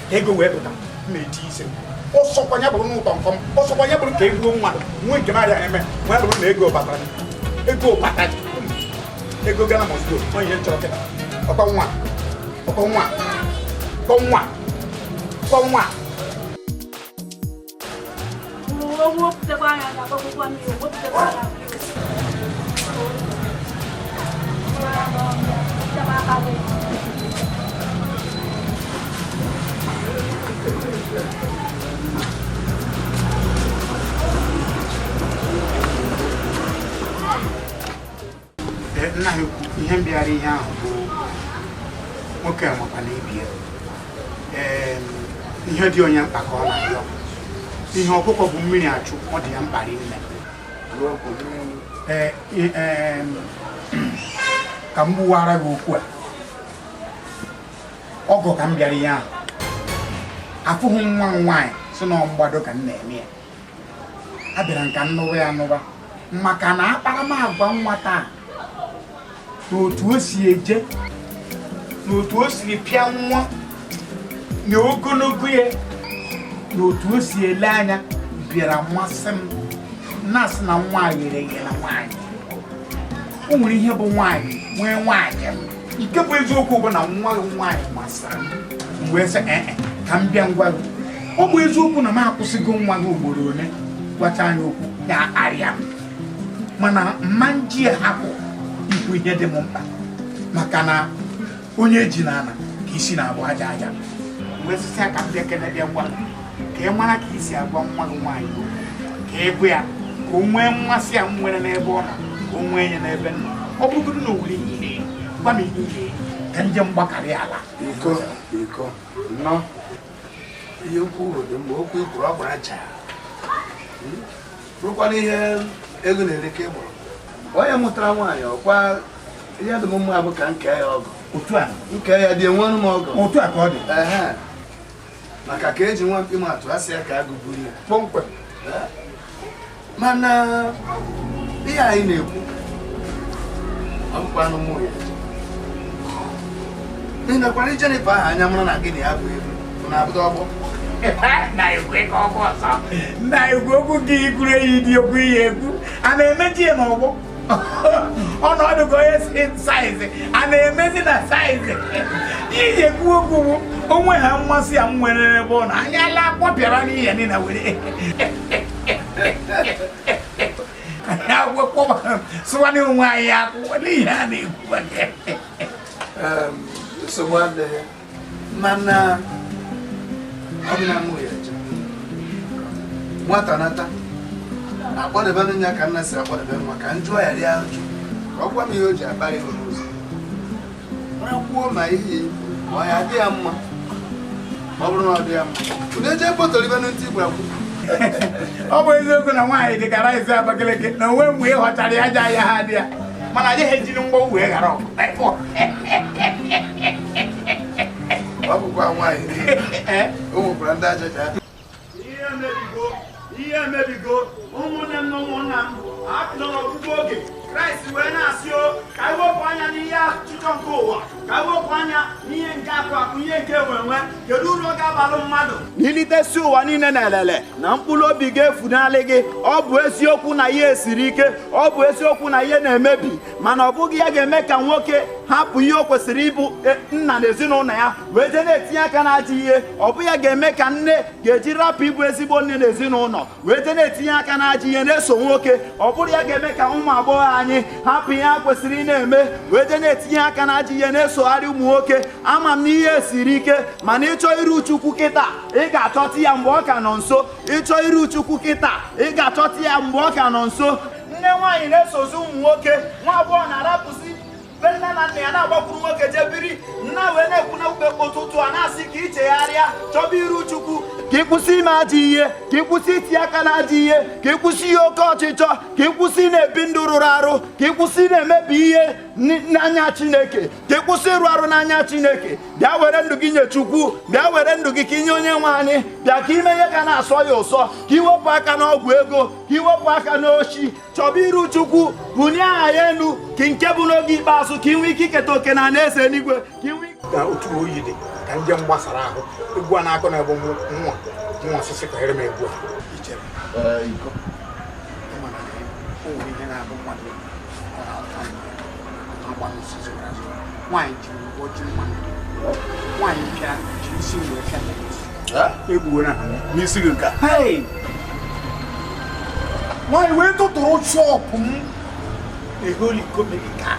Speaker 10: Ego we ego na me ti se. Oso kwanya bulu no tonkom. Oso kwanya bulu ke ego nwa. Nwe nke na ya eme. Nwa bulu na ego batara. Ego batara. Ego gana mo sto. Mo yen choro kita. Opa nwa. Na ihe mbịara ihe ahụ bụ nwoke makwa na ibie ihe dị onye mkpa ka ọ na-ayọ ihe ọkụkọ bụ mmiri achụ ọ dị ya mkpa rinne ka m gbuwara gị okwu a ọgọ ka m bịara ihe ahụ afụghị nwa m nwaanyị si na mgbado ka m na-eme ya abịara nka nnụwa ya nụwa maka na akparamagwa nwa taa n'otu o si eje n'otu o si pịa nwa na ogologo ya n'otu o si ele anya bịara mmasị m na-asị na nwaanyị eghe na nwaanyị o nwere ihe bụ nwaanyị nwee nwaanyị nke bụ eziokwu bụ na nwa nwaanyị masịrị m wee sị ka m bịa ngwa gị ọ bụ eziokwu na m akwụsịgo nwa gị ugboro ole gwacha anya okwu ya arịa m mana mma nji hapụ ikwu ihe dị m mkpa maka na onye ji n'ala ka isi na-abụ aja aja wee sịsị ya ka m bịa kene bịa ngwa ka ị mara ka isi agwa nwa gị nwaanyị ka ị bụ ya ka o nwee mmasị ya m nwere n'ebe ọ nọ ka o nwee nye n'ebe nọ ọ bụrụgodu na owuri ihe gwa m ihe ka nje mgbakarị ala
Speaker 1: iko nnọọ ihe ukwu dị mgbe okwu ikwuru ọ gbara ncha rụkwana ihe ego na-ereke gbụrụ onye mụtara nwaanyị ọkwa ihe dị m mma bụ ka nke ya ọgụ
Speaker 10: otu a
Speaker 1: nke ya dị enwe ọnụ ọgụ
Speaker 10: otu a ka ọ dị
Speaker 1: maka ka eji nwa mkpi matụ asị ya ka agụburu ya
Speaker 10: kpọmkwem
Speaker 1: mana ihe anyị na-ekwu ọkpụkpanụ mụ ya ị nakwara Jennifer ahụ anya mara na gị na ya bụ ego na-abụta ọgbọ
Speaker 10: na-ekwe ka ọgụ ọzọ na-ekwu okwu gị ikwuru eyi dị okwu ihe ekwu a na-emeji ya n'ọgbọ ọnọdụ ka onye si saizi a na-emezi na saizi ihe ekwu okwu bụ onwe ha mmasị ya m nwere ebe ọ na anya la kpọpịara n'ihe niile were agwekpọba sụwana onwe anyị akwụkwọ n'ihe a na-ekwu
Speaker 1: nsogbu adịghị mana ọ bụ na mụ ya eje nwata nata akpọdebe nya ka nna si akpọdebe nwa ka njụọ ya rie ajụ ka ọ gwa m ihe o ji akparị gị n'ụzọ mara kwuo ma ihe ọ ya dị ya mma ọ bụrụ na ọ dị ya mma ụdị eje kpọtọrọ ntị igbo akwụ
Speaker 10: ọ bụ eziokwu na nwaanyị dị gara ezi Abakaliki na onwe mgbe ị ghọtara ya aja ya ha dị ya mana adịghị ejiri mgbanwe wee ghara ọkụ
Speaker 1: ọ bụkwa nwaanyị o nwekwara ndị ajaja
Speaker 14: ihe emebigo ụmụnne m na ụmụnna m nọ n'ọgụgụ oge Kraịst wee na-asị o ka iwepụ anya n'ihe achịchọ nke ụwa ka iwepụ anya n'ihe nke akụ akụ ihe nke enwenwe kedu uru ọ ga-abalụ mmadụ n'ilitesi ụwa niile na elele na mkpụrụ obi ga-efunalị gị ọ bụ eziokwu na ihe esiri ike ọ bụ eziokwu na ihe na-emebi mana ọ bụghị ya ga-eme ka nwoke hapụ ihe o kwesịrị ịbụ nna na ezinụlọ ya wee jee na-etinye aka na-achị ihe ọ bụ ya ga-eme ka nne ga-eji rapụ ịbụ ezigbo nne na ezinụlọ wee jee na-etinye aka na-achị ihe na-eso nwoke ọ bụrụ ya ga-eme ka ụmụ agbọghọ anyị hapụ ihe ha kwesịrị ị na-eme wee jee na-etinye aka na-achị ihe na-esogharị ụmụ nwoke ama m na ihe siri ike mana ịchọ iru Chukwu kịta ị ga-achọta ya mgbe ọ ka nọ nso ịchọ iru Chukwu kịta ị ga-achọta ya mgbe ọ ka nọ nso nne nwaanyị na-esozi ụmụ nwoke nwa agbọghọ na-arapụsị be nna na nna ya na-agbakwuru nwoke jebiri nna wee na-ekwu na ukpe ụtụtụ a na-asị ka ichegharịa chọba iru Chukwu ka ị kwụsị ime ajọ ihe ka ị kwụsị iti aka na ajọ ihe ka ị kwụsị ihe oke ọchịchọ ka ị kwụsị na-ebi ndụ rụrụ arụ ka ị kwụsị na-emebi ihe n'anya Chineke ka ị kwụsị ịrụ arụ n'anya Chineke bịa were ndụ gị nye Chukwu bịa were ndụ gị ka inye onye nwe anyị bịa ka ime ihe ga na-asọ ya ụsọ ka iwepụ aka n'ọgwụ ego ka iwepụ aka n'oshi chọba iru Chukwu bunie aha ya elu ka nke bụ n'oge ikpeazụ ka ị nwee ike iketa oke na alaeze eluigwe ka ị nwee
Speaker 10: ka otu oyi dị ka njem gbasara ahụ egwu a na-akọ na ebe nwa osisi ka ere m egwu a ichere
Speaker 1: iko
Speaker 10: o nwere ihe na-abụ mmadụ nwaanyị jiri ụgbọ ji mmanụ nwaanyị pịa jiri isi wee pịa egbuo na
Speaker 1: n'isi gị nka
Speaker 10: nwaanyị wee tụtụrụ chọpụ m eholiko megika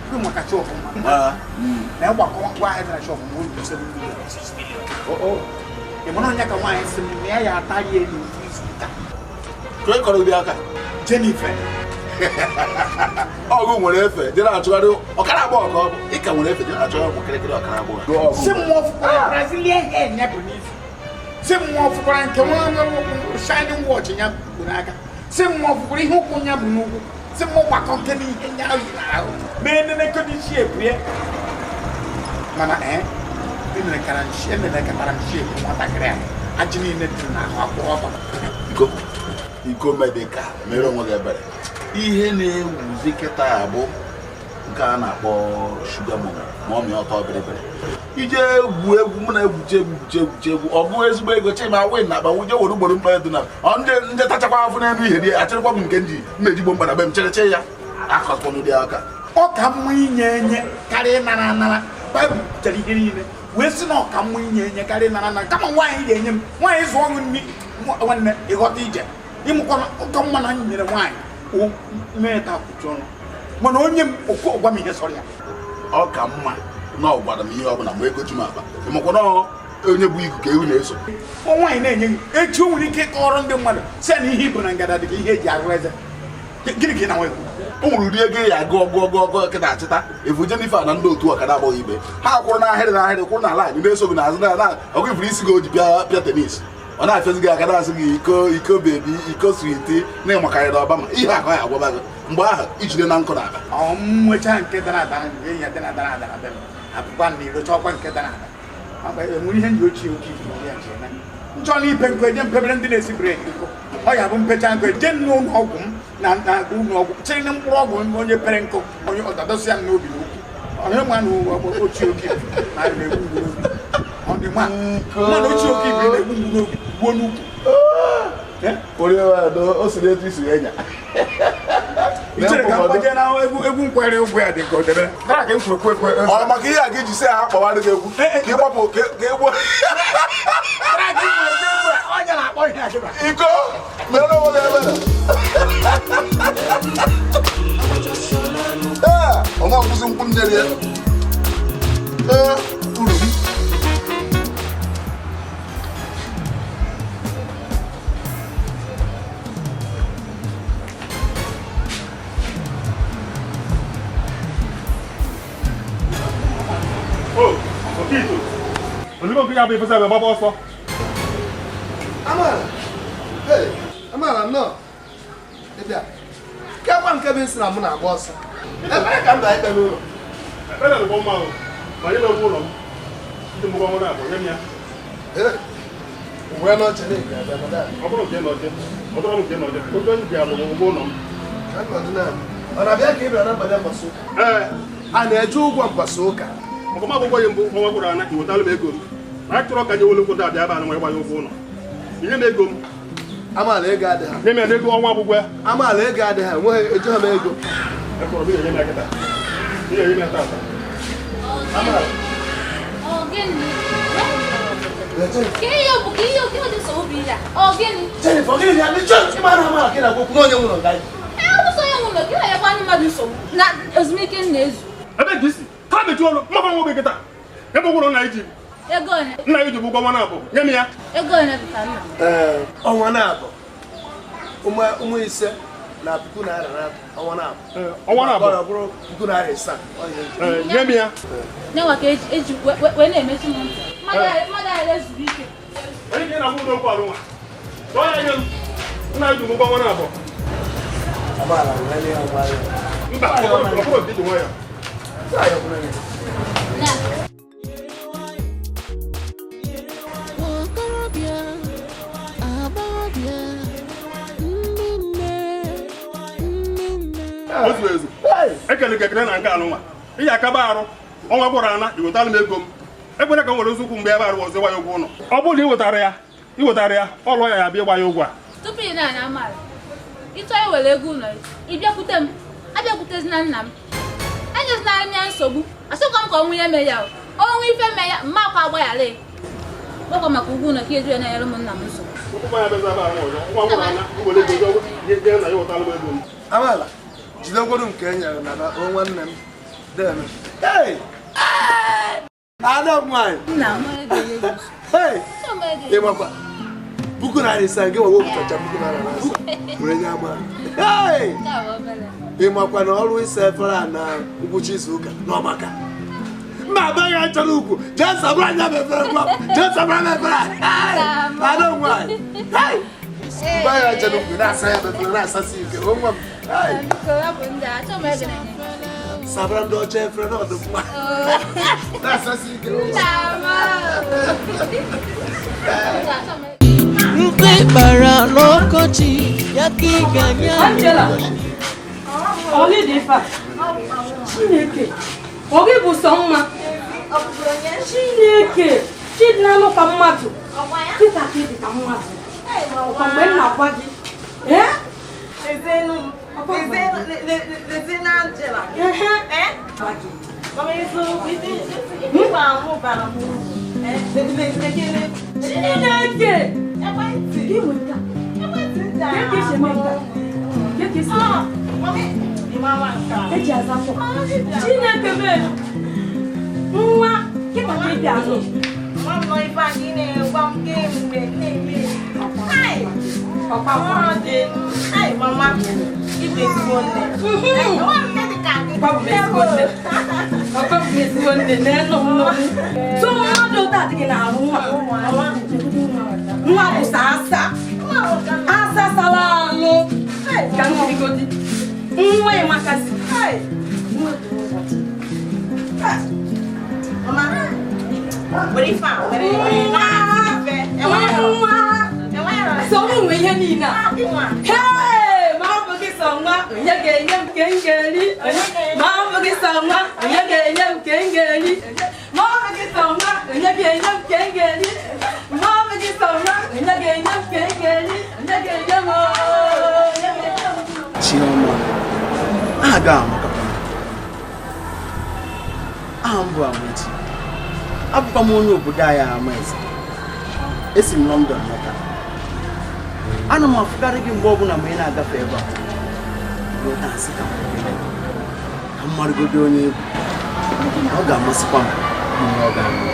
Speaker 10: kwe maka chọpụ m na ịgbakọ ngwa ahịa dị na chọpụ m olu 7 million ị mara onye ka nwaanyị sị m na ya atari ya n'otu izu ụka
Speaker 1: ka ị kọrọ obi aka
Speaker 10: Jennifer
Speaker 1: ọgụ nwere efe dị na-achụgharị ọkara abụọ ka ọ bụ ị ka nwere efe dị na-achụgharị ụmụ kịrịkịrị ọkara abụọ
Speaker 10: si mmụọ fụkwara Brazilian hair ya bụ n'isi si mmụọ fụkwara nke nwa shining watch ya bụ n'aka si mmụọ fụkwara ihe ụkwụ ya bụ n'ụkwụ si mmụọ gbakọ nke n'ihe ya yi n'ahụ mee nenekọta isi ebu ya mana emenekara nshi ebu nwatakịrị a ajị niile dị n'ahụ akwụrụ ọtọ
Speaker 1: iko medika mere onwe gị ebere ihe na-ewuzi kịta abụ nke a na-akpọ shuga mọmị ma ọ mịa ọtọ bịrịbịrị ije egwu egwu mụ na egwuche egwu ọ bụ ezigbo ego chima win na akpa wuje were ugboro mkpa dị na ndị tachakwa afọ n'elu ihe dị achịrịkwa m nke nji mmejigbo mkpa na be m chereche ya akọsọnụ dị aka
Speaker 10: ọ ka mma inye enye karịa ịnara anara Baịbụl butere ihe niile wee sị na ọ ka mma inye enye karịa ịnara anara kama nwaanyị ga-enye m nwaanyị zụọ ọṅụ nri nwanne ịghọta ije ịmụkwana ụka mma na anyị nyere nwaanyị mee ta kwuchi ọnụ mana onye m ọgwa m ihe sọrọ ya
Speaker 1: ọ ka mma na ọ gwara m ihe ọbụla mgbe ego ji m akpa ịmakwana onye bụ iku ka ewu na-eso
Speaker 10: nwaanyị na-enye gị echi o nwere ike ịkọrọ ndị mmadụ si na ihe Igbo na ngada dị ka ihe eji ahụ eze gịnị ka ị na-nwe
Speaker 1: o nwere ụdị ego ya agụ ọgụ kịta achịta efu Jennifer na ndị otu ọkada agbọghọ ibe ha kwụrụ n'ahịrị kwụrụ na ala ndị na-eso gị n'azụ na ọgụ ifuru isi gị o ji pịa tenis ọ na-afịazi gị aka na-asị gị iko bebi iko switi na ịmakarịrị ọba ma ihe ahụ ya agwaba gị mgbe ahụ ijide na nkụ na-aba
Speaker 10: nwechaa nke dara ada nke ya dị na dara ada abịa abụkwa na iro chọkwa nke dara ada enwere ihe ndị ochie oke ya nchọ na ipe nkụ eje mpebere ndị na-esi brek nkụ ọ ya bụ mpecha nkụ eje n'ụlọ ọgwụ m na ụlọ ọgwụ chịrị na mkpụrụ ọgwụ onye pere nkụ onye ọdadosi ya n'obi n'okwu ọhịa nwa na ochie oke na-egbu mgbu n'obi ọ dị mmadụ ochie oke ibe na-egbu mgbu n'obi gbuo n'ukwu
Speaker 1: o siri etu isi enya
Speaker 10: ichere ka mkpaje na egwu nkwere ụgwọ ya dị ka o debere
Speaker 1: ọ maka ihe a ga-eji si ha kpọwadị gị egwu ka ịgbapụ ka egwu iko mere onwe gị ebere ọma nkwụsị nkwụ nnere ya uru m
Speaker 12: ozugbo nke ya bụ ifesa ebe gbaba ọsọ
Speaker 15: Amara nnọọ ịbịa kekwa nke bụ isi na mụ na-agba ọsọ ebere ka m da ikpe n'ụlọ
Speaker 12: ekpere lụgbọ mma ahụ ma nye n'ogbe ụlọ m ndị mụgwọ nwere abụọ nye m ya
Speaker 15: uwe n'oche
Speaker 12: ọ bụrụ nke n'oche ọ bụrụ nke n'oche oche onye bịa lụgbọ ụgbọ ụlọ m
Speaker 15: ọ na-abịa ka ị bịara n'abalị mgbasa ụka a na-eje ụgwọ mgbasa ụka
Speaker 12: maka m akwụkwọ ya mbụ ọnwa gwụrụ ana iwetara m ego m na chọrọ ka nye wele ụkwụ abịa ebe a na nwe gbanye ụgwọ ụlọ ihe na ego m
Speaker 15: amaala ego adịghị
Speaker 12: nye m ya n'ego ọnwa akwụkwọ ya
Speaker 15: amaala ego adịghị enweghị ejighị m ego
Speaker 12: ekọrọ m ihe nye m ya kịta ihe nye m ya tata
Speaker 15: amaala
Speaker 12: ebe gị si ha mechi ọrụ mmakọ nwobe kịta ebe gwụrụ nna iji nna iji bụ ụgwọ nwa na-abụ nye m ya
Speaker 15: ọnwa na-abụ ụmụ ise na puku naira na ọnwa na
Speaker 12: ọnwa na abụọ
Speaker 15: ọ bụrụ puku naira ịsaa
Speaker 12: nye m ya
Speaker 5: nyewa ka eji wee na-emechi m ntị mmadụ anyị ezuru ike
Speaker 12: onye ga na-akwụ ụdọ okwu alụnwa tụọ ya nye m nna eji m ụgwọ ọnwa na abụọ
Speaker 15: amaala nwere ya ọgba ya
Speaker 12: mba ọbụrụ dị nwa ya ekele kekere na nke alụnwa ihe akaba arụ ọnwa gwara ana iwetara m ego m ekwere ka m nwere ozokwu mgbe ebe arụ ọzọ gwa ya ụgwọ ụlọ ọ bụrụ na iwetara ya ọlụ ya bịa gba ya ụgwọ a
Speaker 5: tupu ị na-anya amaala ịchọ iwere ego ụlọ ịbịakwute m abịakwutezina nna m enyezina m ya nsogbu asịkwa m ka ọnwụ ya mee ya ọnwụ ife mee ya mma akwa agbaghara gbakwa maka ụgwọ ụlọ ka eju ya na-enyere ụmụnna m nsogbu
Speaker 15: amaala jidegworo nke e nyere na nwanne m dem ada nwanyị ịmakwa puku naira ịsaa gị nwewe pụtacha puku naira na asaa were nye agba ịmakwa na ọrụ ịsa efere a na ngwụcha izu ụka n'ọmaka mma abaghị achọrọ ugwu jee sabara anya mefere gwa jee sabara mefere ada nwanyị mba ya achọrọ ugwu na-asa ya mefere na-asasị ike nwa m sabara ndị ọcha efere n'ọdụ mma na-asasị ike
Speaker 6: Mkpe bara n'ọkọchị ya ka ị ga-anya
Speaker 3: Chineke ọ gị bụ sọ mma Chineke Chidinanụ ka mmadụ dịka ka ịdị ka mmadụ ọkwa mgbe m na-agwa gị Chineke Chineke mee nwa kịta ka ịbịa anụ so mmadụ ụta adịghị na-arụ nwa bụ asa sara alụ ka mmirigodi nwa ịmakasị so nwe ihe niile a ma ọ bụ gị sọ nwa onye ga-enye m nke m ga-eri ma ọ bụ gị sọ nwa onye ga-enye m nke m ga-eri ma ọ bụ gị sọ nwa onye ga-enye m nke m ga-eri ma ọ bụ gị sọ nwa onye ga-enye m nke m ga-eri onye ga-enye m
Speaker 16: Chioma aga amaka mbụ Amaechi abụkwa m onye obodo anyị Amaeze esi m London lọta ana m afụkarị gị mgbe ọbụla mgbe ị na-agafe ebe a asị ka mmarụgodo onye egwu ọ ga-amasịkwa m mgbe ọ ga-anụ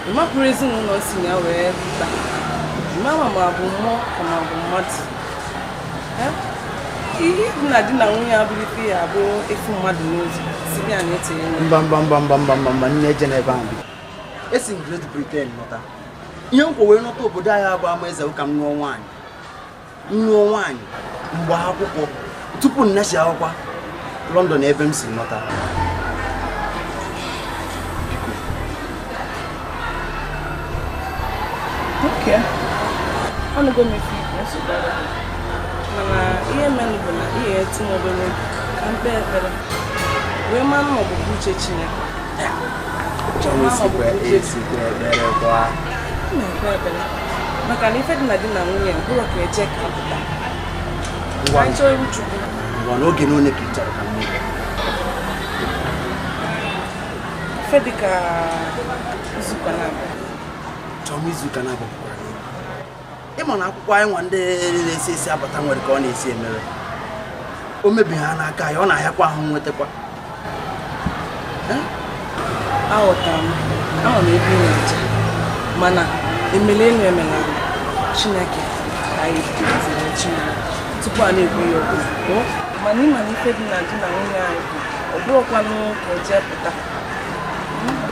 Speaker 4: ịmapụrụ ezinụlọ si ya wee pụta mama ma bụ mmụọ ka ma bụ mmadụ ihe na di na nwunye abụrụ ife ya abụ efu mmadụ n'ozi si bịa na-etinye
Speaker 16: mba nne eje n'ebe ahụ bi esi m Great Britain nọta ihe m kwụ wee nọta obodo anyị abụ Amaeze ka m nụọ nwaanyị mgbe akwụkwọ tupu m nachi akwụkwọ London ebe m si nọta
Speaker 4: ọnụgo mefe mana ihe menụ bụ na ihe etu m obere ka mpe ekpere wee mmanụ ọbụbụ uche Chineke na-ekpe ekpere maka na ife dị na di na nwunye bụrụ ka eje ka pụta anyị chọọ iru Chukwu
Speaker 16: n'oge n'one ka ị chọrọ ka mmiri
Speaker 4: ife dị ka izuụka na-abịa
Speaker 16: chọọ m izuụka na-abịa ịma na akwụkwọ anyị nwa ndị na-esi esi abata nwere ka ọ na-esi emere o mebi ha n'aka ya ọ na-ahịakwa ahụ nwetakwa
Speaker 4: aghọtara m ama m ebe ị na-eje mana emele enu emela Chineke anyị tiri Chineke tupu a na-ekwu ya okwu mana ịma na ife dị na di na nwunye anyị bụ ọ bụrụkwanụ ka eje pụta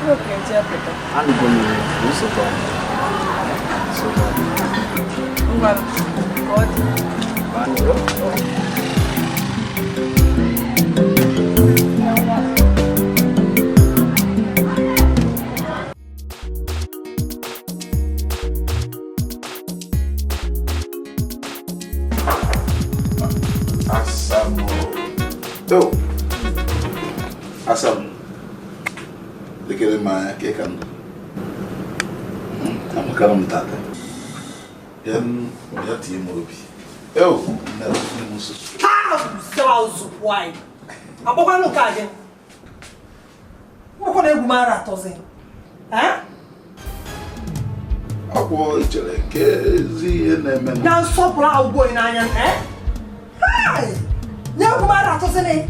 Speaker 4: ngwa ka ọ dị
Speaker 1: Asam, dikira ma ke kan. Am karam tata. Yan ya ti mobi. Eu, na musu.
Speaker 2: Ha, zazu why? Abokwa no ka je. Mo ko na egu mara toze.
Speaker 1: Akwo ichere ke zi na eme.
Speaker 2: Na sopra agbo ina anya, Hai! Nya egu mara toze ne.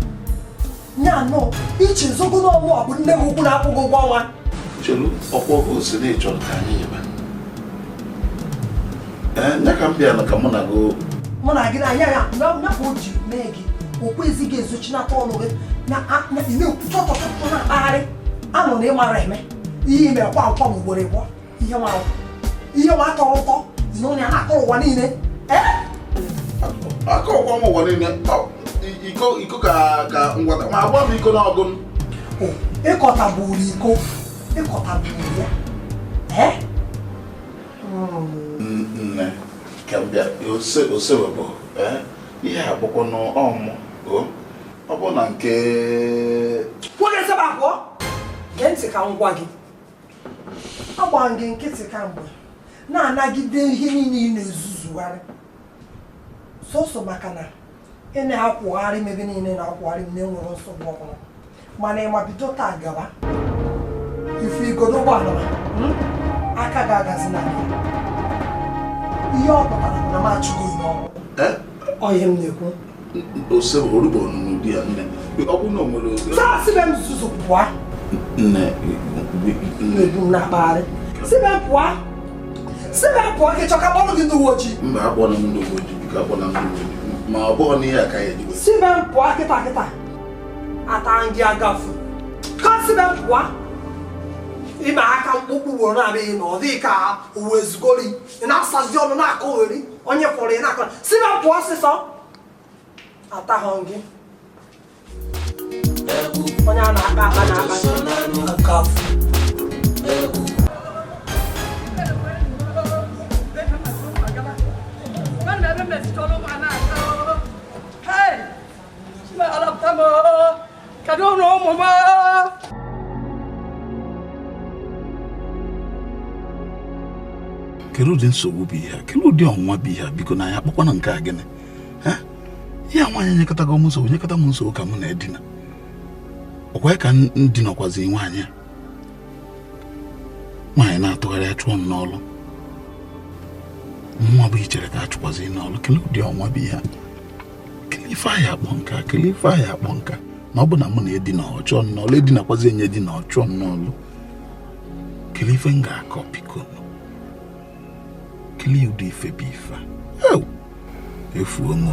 Speaker 2: Nya no, ichi zogo no mo abu nne go kuna akwụgo gwa nwa.
Speaker 1: Chelu, okwo go si na ichọ ka anyị yeba. Nya ka mbia na ka mụ na go.
Speaker 2: Mụ na gị na ya na ko ji mee gị. Okwezi gị ezochi na tọọlụ gị. Na ine tọtọ na akpagharị. Anọ na ịmara eme. Ihe ime kwa ugboro ịbụ. Ihe nwa. Ihe nwa tọrọ ụtọ. Ino na akọrọ ụwa niile.
Speaker 1: Akọrọ ụwa ụwa niile. Iko ka ngwata ma agba m iko na ọgụ m.
Speaker 2: Ịkọta buru iko. Ịkọta buru ya.
Speaker 1: Nne ka mbịa osewebụ ihe akwụkwọ n'ọmụ ọ bụ na nke
Speaker 2: nwoke sebe abụọ gee ntị ka m gwa gị agba gị nkịtị ka mgbe na-anagide ihe niile ị na-ezuzugharị sọsọ maka na ị na-akwụgharị mebe niile na-akwụgharị m na-enwere nsogbu ọbụla mana ịma bido taa gaba ife igodo ụgbọala aka ga-agazi na ihe ọ pụtara na m achụgo n'ọrụ ọhịa m na-ekwu
Speaker 1: osebe orugbo n'ụdị ya nne ọ bụ na o nwere oge
Speaker 2: saa sibe m zuzu pụọ
Speaker 1: nne
Speaker 2: ebu m na-akpagharị sibe m pụọ ka ịchọ ka kpọrọ gị n'uwe ojii
Speaker 1: mba akpọna m n'uwe ojii biko akpọna m n'uwe ojii ma ọ bụghị n'ihe aka ya ejiwe
Speaker 2: sibe m pụọ kịta ata gị agafu ka sibe m pụọ ime aka mkpụkpụ ugboro na-abịghị na ọ dịghị ka uwe ezugori ị na-asazi ọnụ na-akọ ogheri onye fọrọ ị na-akọ sibe m pụọ ọsịsọ atahụ gị onye a na-akpa agafu
Speaker 1: kedu ụdị nsogbu bụ ihe kedu ụdị ọnwụnwa bụ ihe biko na ya akpọkwana nke a gịnị ya nwaanyị nyekọtago m nsogbu nyekọta m nsogbu ka m na-edina ọkwa ka ndị nọkwazi nwaanyị na-atụgharị achụọ m n'ọlụ nwa bụ ichere ka achụkwazi n'ọlụ kedu ụdị ọnwa bụ ihe kedu ife anyị akpọ nka na ọ bụ na m na-edina ọchụọ m n'ọlụ edinakwazi enye edina ọchụọ m n'ọlụ kedu ife m ga-akọ biko kedu ụdị ife bụ ife efuo m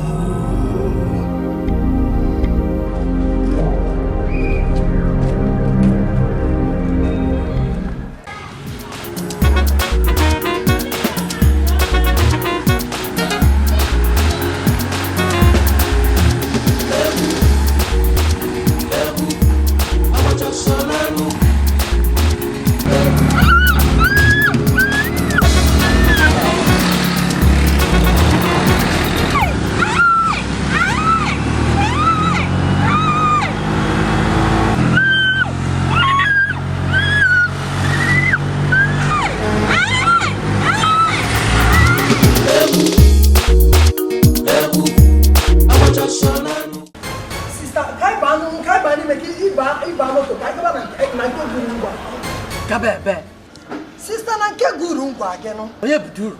Speaker 17: onye buduru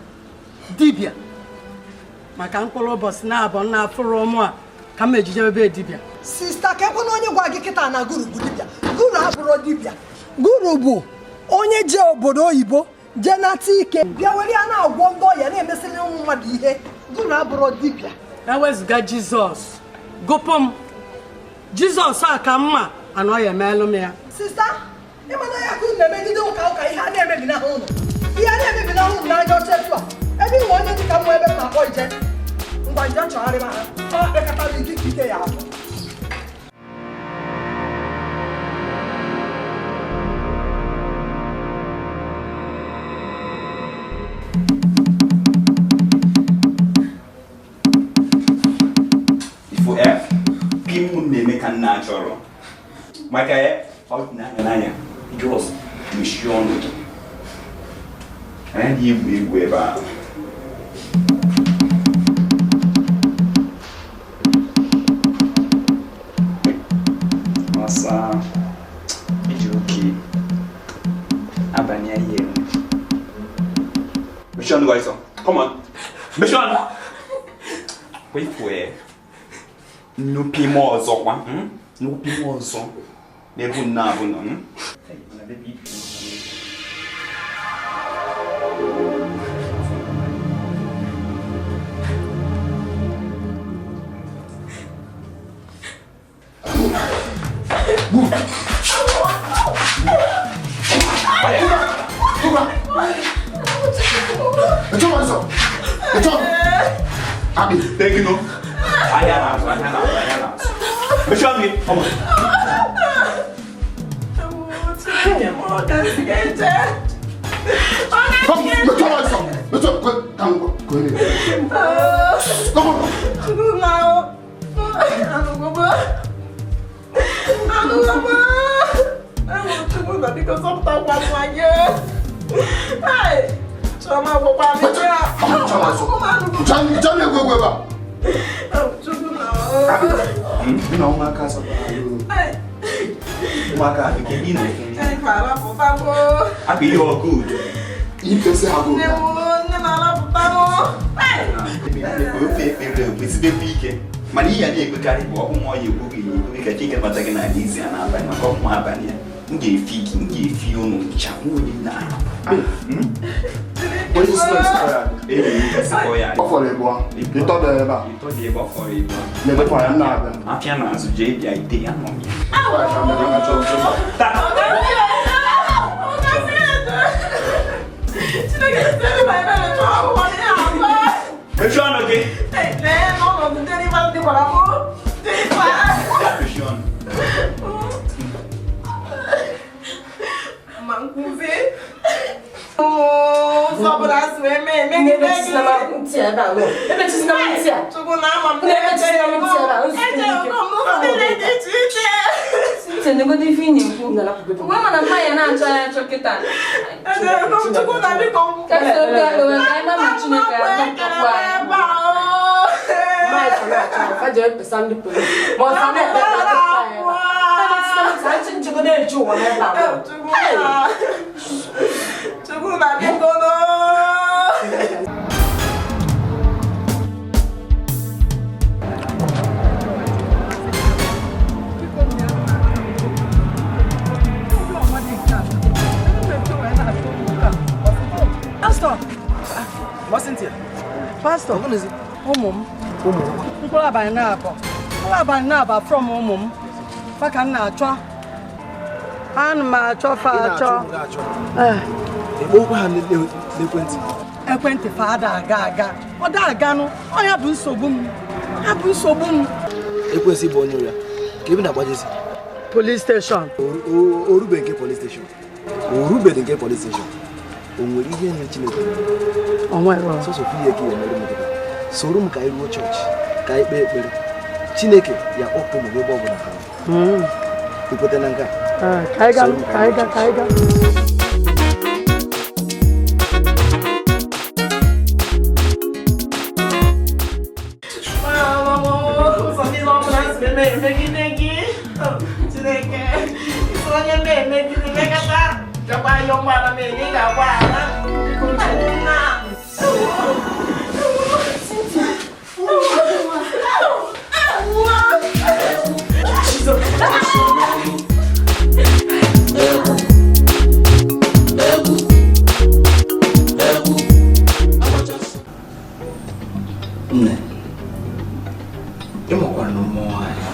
Speaker 17: dibia maka mkpụrụ ụbọchị na-abọ na afụrụ ụmụ a ka m ejije ebe dibia
Speaker 2: sista ka ekwe na onye gwa gị kịta na guru bụ dibia guru abụrụ dibia guru bụ onye je obodo oyibo Jenatike, bịa were ya na-agwọ ndị ọya na-emesịrị ụmụ mmadụ ihe dụrụ abụrụ dibịa.
Speaker 17: Ewezụga Jizọs gụpụ Jizọs a ka mma anọ ya emelụ m ya.
Speaker 2: Sista, ịmana ya ka unu na-emegide ụka ihe a na-emebi n'ahụ ụlọ. Ihe a na-emebi n'ahụ ụlọ n'anya ochetu a. Ebe inwe onye dị ka mmụọ ebe m na-akpọ ije. Ngwa nje nchọgharịba ha. Ọ kpekọtara ike ya ahụ.
Speaker 18: Natural. Maka nanya just mission. And you will wear Masa Ijuki Abanya here. Mission guys, come on. Mission. Wait for it. No pimo ọzọ kwa no pimo ọzọ n'ebu nna abụ nọ you're good. You can say how good. Mani ya dia berkari bawa umur you bagi ni ketika mata kena dizi anak apa macam apa ni. Nggih fiunu camu ni na.
Speaker 15: What is this?
Speaker 18: Sekolah.
Speaker 15: Apa le buang? Itu dah apa?
Speaker 18: Itu dia bawa kori.
Speaker 15: Lepas tu ayam nak.
Speaker 18: Apa nak sujud dia ide yang mami.
Speaker 15: Ayam nak coba.
Speaker 18: Tak. Mission okay?
Speaker 13: No, não vai demorar muito.
Speaker 18: Mission.
Speaker 13: Mancuve. Oh, só braço é mesmo. Nem precisa mais mentir, não. Nem precisa mais mentir. Tu não ama, nem precisa mais mentir.
Speaker 3: Você não pode definir como ela pode. Como ela não vai na chá choqueta.
Speaker 13: Não, tu não sabe como.
Speaker 3: Quer ser o cara, vai mamar china cara.
Speaker 13: Mas não, faz eu pensar no por. Mas não é verdade. Mas você não tem que jogar, né, lá. Tu não sabe como.
Speaker 17: Pastor.
Speaker 16: What's in here?
Speaker 17: Pastor.
Speaker 16: What is it?
Speaker 17: Umum. People are buying now. People are buying now from Umum. Fakan na chwa. An ma chwa fa chwa.
Speaker 16: Ebo kwa ekwenti.
Speaker 17: Ekwenti fa ada aga. Oda aga no. Oya bu nsogbu m. Ha bu nsogbu m.
Speaker 16: Ekwenti bụ onye ya. Ka ebe na-agbajezi.
Speaker 17: Police station.
Speaker 16: Orube nke police station. Orube nke police station. O nwere ihe nye Chineke.
Speaker 17: Onwere.
Speaker 16: So fiye ka emere m dịka. Soro m ka anyị ruo chọọchị, ka anyị kpee ekpere. Chineke ya ọkụ m ebe ọbụla ha. Ikwete na nke a.
Speaker 17: Kaiga.
Speaker 16: Nne, ịmụkwara na ụmụ nwaanyị.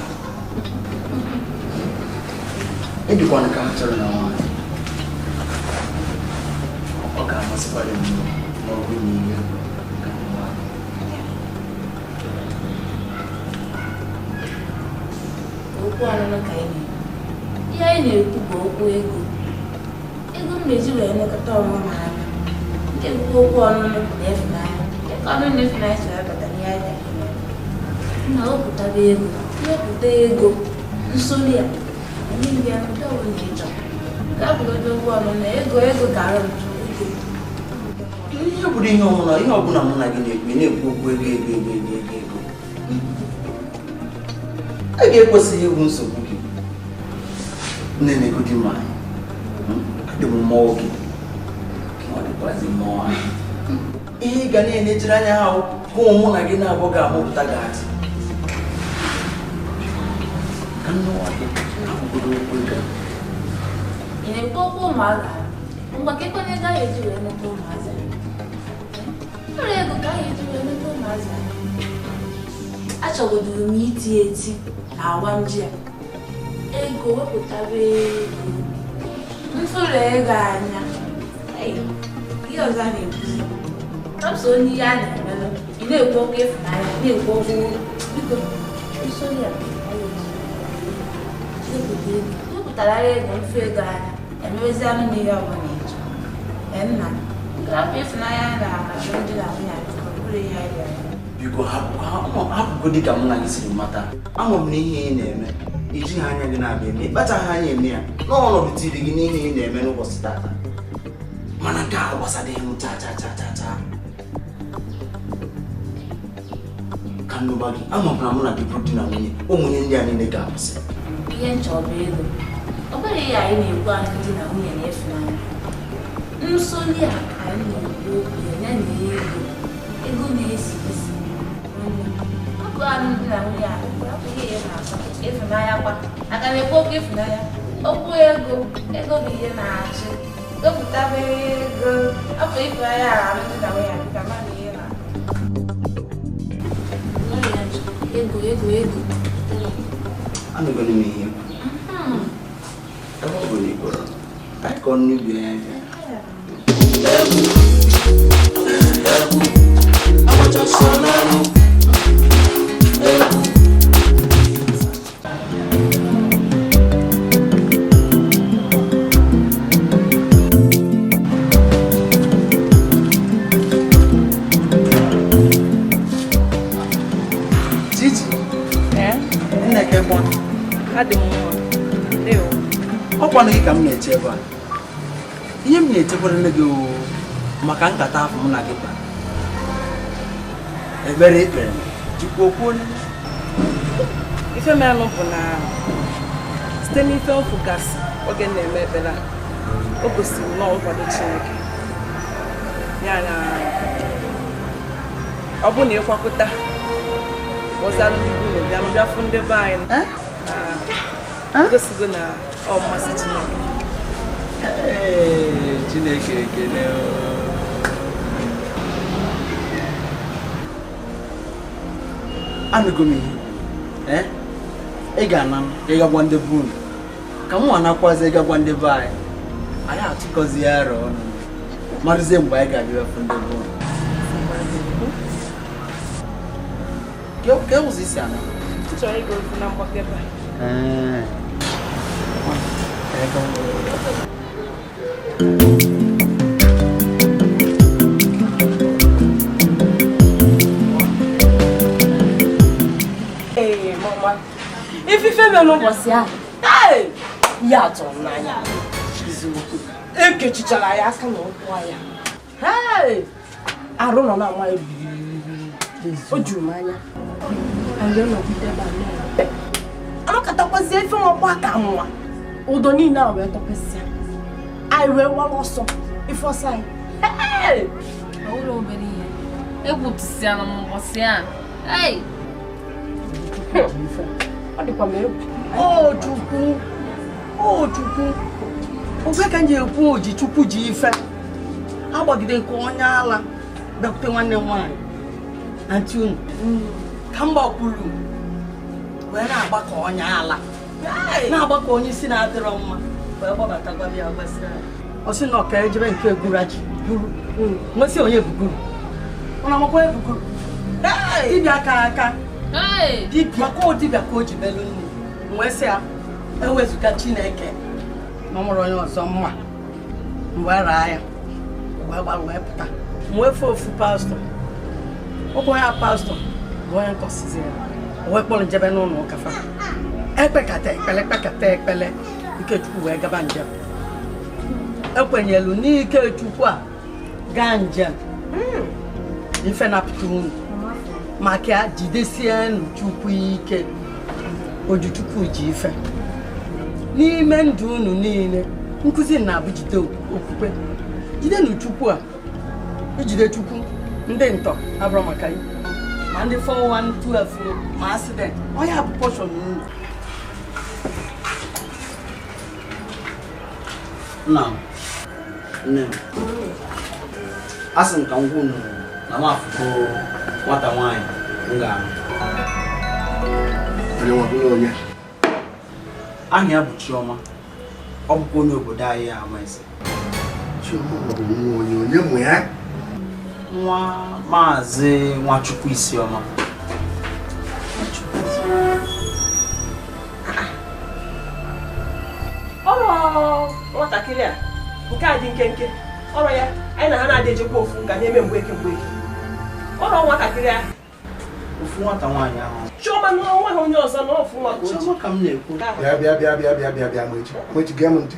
Speaker 16: Ejikwana ka m chọrọ na nwaanyị. Ọ ga-amasịkwara m na ọ bụrụ na ihe ka nwaanyị.
Speaker 5: Okwu ọnụnụ ka anyị ihe anyị na-ekwu bụ okwu ego. Ego m na-eji wee nekọta ọnwa m anya. Nke bụ okwu ọnụnụ na ịfụnanya. Nke ọnụnụ na ịfụnanya so abata n'ihe anyị ga-eme. Nna wepụtaba ego, wepụta ego, nsoli a, ndị ndị ahụ ndị ọbụla na-ịchọ. Ga-abụgodo okwu ọnụnụ na ego gara m chọọ ego.
Speaker 16: Ihe bụrụ ihe ọbụla mụ na gị na-ekwu okwu ego. A ga-ekwesịghị ịbụ nsogbu gị. Nne na-ego dị mma anyị. Adị m mmụọ gị. Ọ dịkwazi mmụọ anyị. Ihe ị ga na-enejiri anya ha hụ mụ na gị na-abụ ga-amụpụta gị adị. Ka nnọọ gị akwụgodo okwu ego.
Speaker 5: Ị na-ekwu okwu ụmụaka? Mgbe ka ekwenye gaghị eji wee meta ụmụazị. Nwere ego ka anyị eji wee meta ụmụazị. Achọgodoro m eti na awa ndị a. Ego wepụtara ego. Mfụrụ ego anya. Ihe ọzọ a na-ekwuzi. Tọpụsụ onye ihe a na-emelụ. Ị na-ekwu okwu ịfụnanya, ị na-ekwu okwu biko. Nsoli a wepụtara ego mfe ego anya. Emewezi anụ na ihe ọbụla na-eche. Nna, grafụ ịfụnanya na-akasị ndị na nwunye atụkọ bụrụ ihe anyị bịara.
Speaker 16: Biko hapụgo dịka mụ na gị siri mata. Ama m na ihe ị na-eme iji ha anya gị na-abịa eme ịkpachaghị anya eme ya n'ọnọdụ tiri gị n'ihe ị na-eme n'ụbọchị tata. Mana nke a gbasadịghị m chaa. Ka nnụba gị ama m na mụ na gị bụrụ di na nwunye ụmụnye ndị a niile ga-akwụsị.
Speaker 5: Ihe nchọba ego ọ bụrụ ihe anyị na-ekwu anyị di na nwunye na-efunanya. Nsoli a anyị na-ekwu okwu ya na ego na-esi isi. Ọ bụ anụ di na nwunye anyị abụghị ihe na-asọ ịfụnanya kwa aka na-ekwu okwu ịfụnanya. Okwu ego bụ ihe na-achị. Wepụtaba ego afọ ịfụnanya alụ di na nwunye anyị ka mmadụ ihe na ego.
Speaker 16: Anụgoro m ihe ebe ọ bụla igboro anyị ka ọnụ ibi anya ọkwanụ gị ka m na-eche ebe a. Ihe m na-echekwara nne gị maka nkata afọ mụ na gị kpara. Ekpere ekpere Chukwu okwu
Speaker 4: ife meanụ bụ na site n'ife mfụgasị oge na-eme ekpere o gosiri nnọọ nkwado Chineke. Ya na ọ bụ na ịkwakọta ọzalụ ndị bịa mbịafụ ndị be anyị gosigo na ọ mmasị Chineke.
Speaker 16: Chineke ekele. Anụgo m ihe ị ga-ana ịgagwa ndị be unu ka m nwa nakwazi ịgagwa ndị be anyị atụkọzi ya arọ ọnụ marụzie mgbe anyị ga-abịa fụ ndị be unu. Ke ụzọ isi ana
Speaker 4: chọrọ ịga ofu na mgbakọ ebe
Speaker 13: mama ifife mere n'ụbọchị ahụ ya atụrụ m n'anya ekechichara ya aka na ụkwụ ya arụ nọ na-ama o juru m anya anọkatakwazie ife nwakwa aka nwa ụdọ niile a wee tọpesịa anyị wee wara ọsọ ife ọsọ anyị
Speaker 5: ụlọ obere ihe egwutusịala m ụbọchị a
Speaker 13: ọ dịkwa m egwu Chukwu ofe ka m ji ekwu oji Chukwu ji ife agbagide nke onye ala bịakwute nwanne m nwaanyị
Speaker 17: Antunu. Kamba kwuru. Wee na-agbakọ onye ala. Na-agbakọ onye isi na-adịrọ mma. Wee gbabatakwa bịa gbasara. Ọ sị na ọka ejebe nke egwuraji. Guru. Nwesị onye buguru. Ọ na-amakwa ebuguru. Dibịa aka. Dibịa ka o dibịa ka o ji belu nnu. Wee sị ya ewezuga Chineke. Ma mụrụ onye ọzọ mma. Mgbe raa ya. Wee gbara wee pụta. Mgbe ofu pastọ. Ọ ya pastọ. Bụ onye nkọsizi ya. Wee kpọrọ njebe n'ụlọ ụka fa. Ekpekata ekpele. Ikechukwu wee gaba njem. Ekwenyelu n'Ikechukwu a gaa njem. Ife na-apụta unu. Maka ya jidesienụ Chukwu ike. Ojuchukwu ji ife. N'ime ndụ unu niile, nkụzi na-abụ jide okwukwe. Jidenụ Chukwu a. Ijide Chukwu ndị ntọ abụrụ maka ya. Ma ndị 412 ma accident. Ọ ya bụ portion unu.
Speaker 16: Nna nne m. Asị m ka m gwa unu na m afụgo nwata nwaanyị m ga-anụ.
Speaker 15: Onye
Speaker 16: aha ya bụ Chioma. Ọ bụkwa onye obodo anyị Amaeze.
Speaker 15: Chioma bụ onye mụ ya?
Speaker 16: Nwa Maazị Nwachukwu Isioma.
Speaker 4: Ọrụ nwatakịrị a nke a dị nkenke. Ọrụ ya anyị na ha na-adị ejekwa ofu nga na-eme mgbe eke. Ọrụ nwatakịrị a
Speaker 16: ofu nwata nwaanyị ahụ.
Speaker 4: Chioma na nwa ha onye ọzọ na ofu nwa ka
Speaker 16: Chioma ka m na-ekwu.
Speaker 15: Bịa mechi gee m ntị.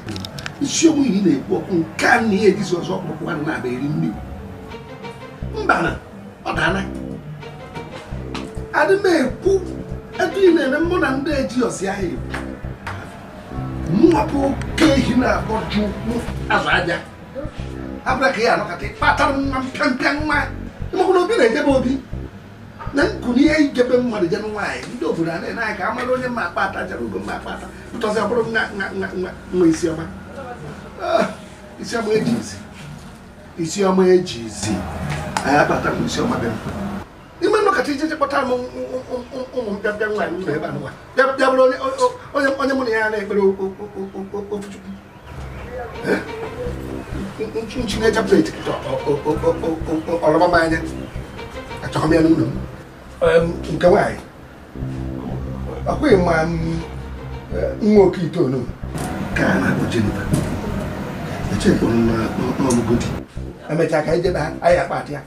Speaker 15: Isiokwu ihe na-ekwu okwu nke a na ihe edizi ọzọ ọkpụkpụ nwanne na-abịa eri mmiri. Mba na ọ dana. Adị m ekwu etu ị na-eme mụ na ndị eji ọsị ahụ ekwu. Mwapụ oke ehi na-akpọju azụ aja. Abụla ka ya anọkata ịkpatara nwa mpịampịa nwa. Ịmakwa na obi na-ejebe obi. Na nkụ n'ihe ijebe mmadụ je nwaanyị ndị obodo a na-ene anyị ka amara onye mma akpata jere ugo mma akpata ntọzi ọbụrụ nwa Isiọma. Isiọma eji isi. Isiọma eji isi. Anyị akpata m Isiọma bịa m. Ime nnọkọta ije kpọtara m ụmụ mpịampịa nwaanyị ụlọ ebe a nwa. Bịa bụrụ onye mụ na ya na-ekpere ofu Chukwu. Nchi na-echapụ etiketa ọrọba m anya. Achọghị m ya n'ụlọ m. Nke nwaanyị akwụghị ma nwa oke itoolu ka a na-akpọ Jennifer. Echekpụrụ n'ọmụgodi. Emechaa ka anyị jebe ha anyị akpata ya.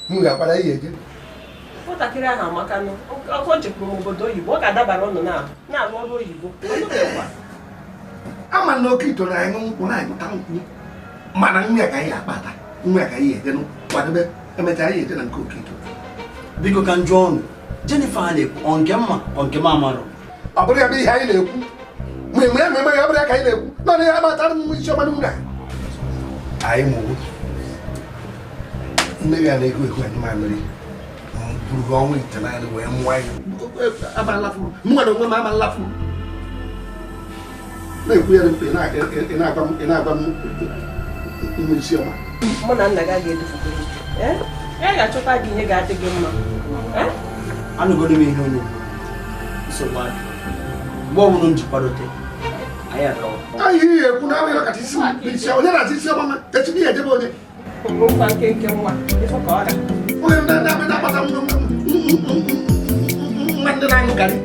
Speaker 15: M ga-akpara ihe eje.
Speaker 4: Nwatakịrị ahụ amakanụ ọkụ nchekwuru m obodo oyibo. Ọ ga-adabara ụnụ na-arụ ọrụ oyibo.
Speaker 15: Ama na oke itoolu anyị ṅụ nkwụ na-anyụta nkwụ. Mana nwa ya ka anyị akpata. Nwa ya ka anyị eje kwadebe. Emechaa anyị eje na nke oke itoolu.
Speaker 16: Biko ka njọ ọnụ. Jennifer a na-ekwu ọ nke mma ọ nke m amarụ.
Speaker 15: Ọ bụrụ ya bụ ihe anyị na-ekwu. Mgbe ya bụrụ ya ka anyị na-ekwu. Nọ na ya amatara m Isiọma n'ụlọ anyị mụwo. Nne ya na-ego ekwu anyị mamịrị. Buru ọnwa ite naanị wee mụọ anyị. Mụnwa na onwe m ama nlafu. Na-ekwu ya mpe na-agwa m nwa Isiọma.
Speaker 4: Mụ na nna gị ga-edufugoro. Ya ga-achọta gị ihe ga-adị gị mma.
Speaker 16: Anụgoro m ihe onye nsogbu adị. Mgbe ọbụla m ji kwadote anyị agawa.
Speaker 15: Anyị ihe ekwu na ahụ kacha isi onye na-achị Isiọma ma echi ihe ejebe onye.
Speaker 4: Nkwa nke nwa ịfụ ka ọ ga.
Speaker 15: Onye na-akpata nwa ndị na-aṅụ garị.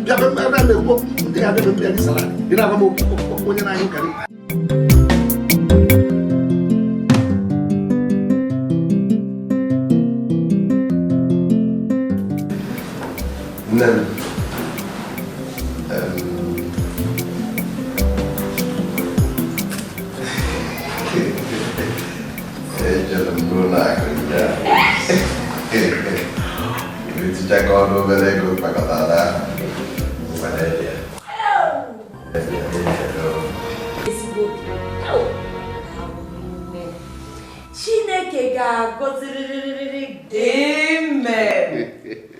Speaker 15: Bịa be ebe a na-ekwu ndị ga-adịbe mbịa dị salad. Ị na-agwa m onye na-aṅụ garị.
Speaker 9: Nne m ejere m n'ụlọ akụ ndị a etichaga ọnụ obere ego kpakọtara
Speaker 3: Chineke ga-agọzirịrị gị.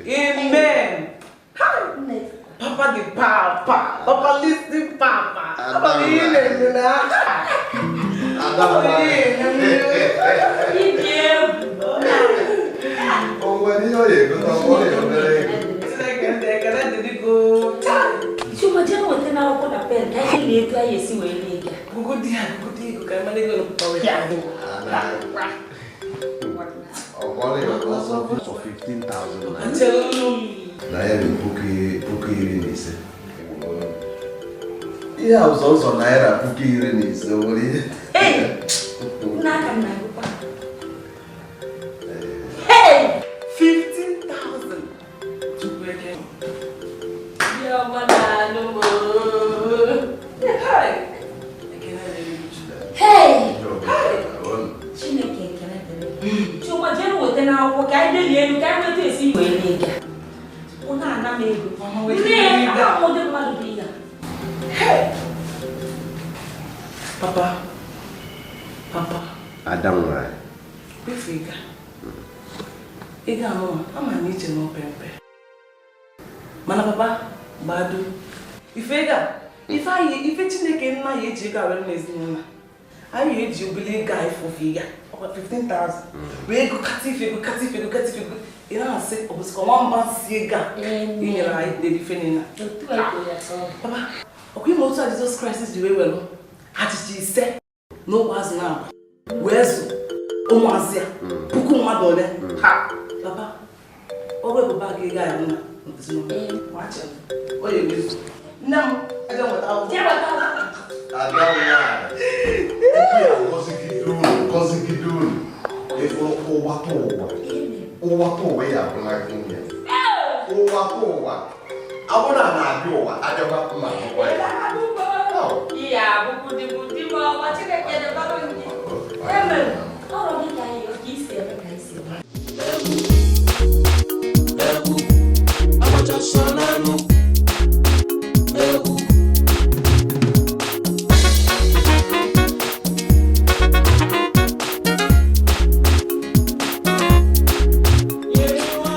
Speaker 4: Amen. Amen. Papa the Papa. Papa listen Papa. Papa listen na.
Speaker 3: Papa listen. Cuma jangan waktu nak aku nak pen, kayak ni tu aja sih weh ni.
Speaker 4: Gugu dia, kayak mana dia nak bawa dia.
Speaker 9: So 15,000 naira puku iri na ise. Ihe a ụzọ naira puku iri na ise nwere ihe.
Speaker 3: N'aka m na-agụkwa.
Speaker 4: 15,000. Tupu eke.
Speaker 3: Ya mana numu. Hey. Chineke ekele dịrị. Chuma jere weta n'akwụkwọ ka anyị delie elu ka anyị nweta esi igwe n'ịga. Ọ na-ana m ego. Nne ya, ọ dị mmadụ bụ ya.
Speaker 4: Papa.
Speaker 9: Adam nwere.
Speaker 4: Ife ịga anụ ama na iche n'opempe. Mana papa, gbado. Ife Chineke nna ya eji ego awere n'ezinụlọ. Anyị eji obele ego ife ya. 15,000. Wee ego kata ife. Ị na-asị ọ bụsị ka ọma mba si ego a inyere anyị dị ife niile. Papa, ọkwa ime otu a Jizọs Kraịst ji wee welu achịcha ise n'ụmụ azụ na-agba wee zụ ụmụazị ya puku mmadụ ole. Ha! Papa, ọrụ ebube aga ego anyị na onye emezu. Nne m, aja nweta ahụ.
Speaker 9: Gọzigide unu ụwa ụwa ya abụla nwunye ụwa abụna na-abịa ụwa adịkwa mma akwụkwọ ya.
Speaker 3: Iya, buku-buku bawa Chineke ada baru ni. Orang ni kaya kisah berkaitan.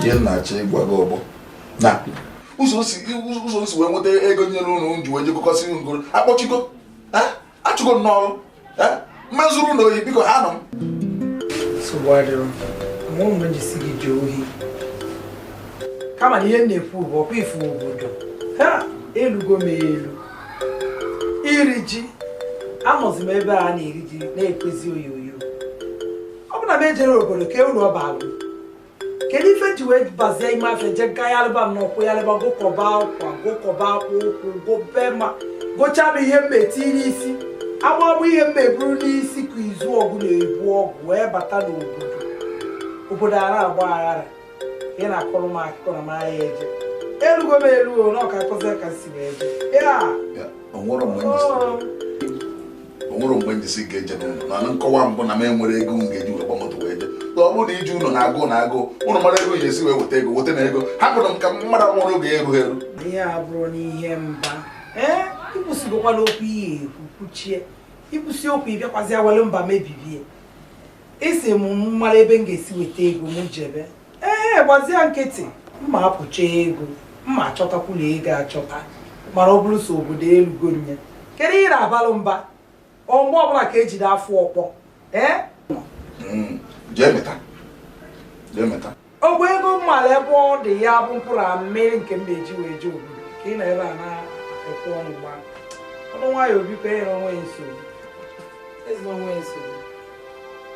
Speaker 1: Dia na-achọ ịgwa gị ọgbọ na ụzọ si wee nweta ego nyere ụlọ nju wee jekọkọsị ngoro akpọchigo achụgo n'ọrụ mmezuru n'oyi biko ha nọ
Speaker 7: m jisi gị ji ohi kama na ihe m na-ekwu bụ ọkwa ifu obodo ha elugo m elu iri ji anọzi m ebe a na-eri ji na-ekwezi oyoyo ọ bụ na m ejere obodo ka ụlọ ọba alụ kedu ife ji wee bazie ime afọ je gaa ya alụba n'ọkwụ ya alụba gụkọba akwa gụkọba akwa ụkwụ gobe ma gụchaa m ihe mma etiri isi agbagbu ihe mma eburu n'isi ka izu ọgụ na-ebu ọgwụ wee bata n'obodo ara agba aghara ị na-akọrọ m akụkọ na maya eje elugo m elu na ọka akụzi ka si wee je ya
Speaker 1: onwere mgbe njisi ga-eje n'ụlọ na nkọwa mbụ na m enwere ego m ga-eji wee gbamoto wee je ọ bụrụ na iji ụlọ na-agụ ụlọ mara ego esi wee weta ego weta na ego hapụrụ m ka mmadụ nwere oge eru
Speaker 7: ihe a bụrụ n'ihe mba ịkwụsịgokwa n'okwu ihe ekwu kwuchie ịkwụsị okwu ịbịakwazi awele mba mebibie isi m mara ebe m ga-esi weta ego m jebe gbazie nkịtị mma apụcha ego mma achọtakwula ego achọta mara ọ bụrụ so obodo elugonye kedu ihe na-abalụ mba mgbe ọbụla ka ejide afọ ọkpọ
Speaker 1: jee meta
Speaker 7: ogbe ego mmala ebe ọ dị ya bụ mkpụrụ mmiri nke m na-eji wee je obodo ka ị na ebe a na-ekwe ọnụ gba ọnụ nwayọ biko enyere onwe nsogbu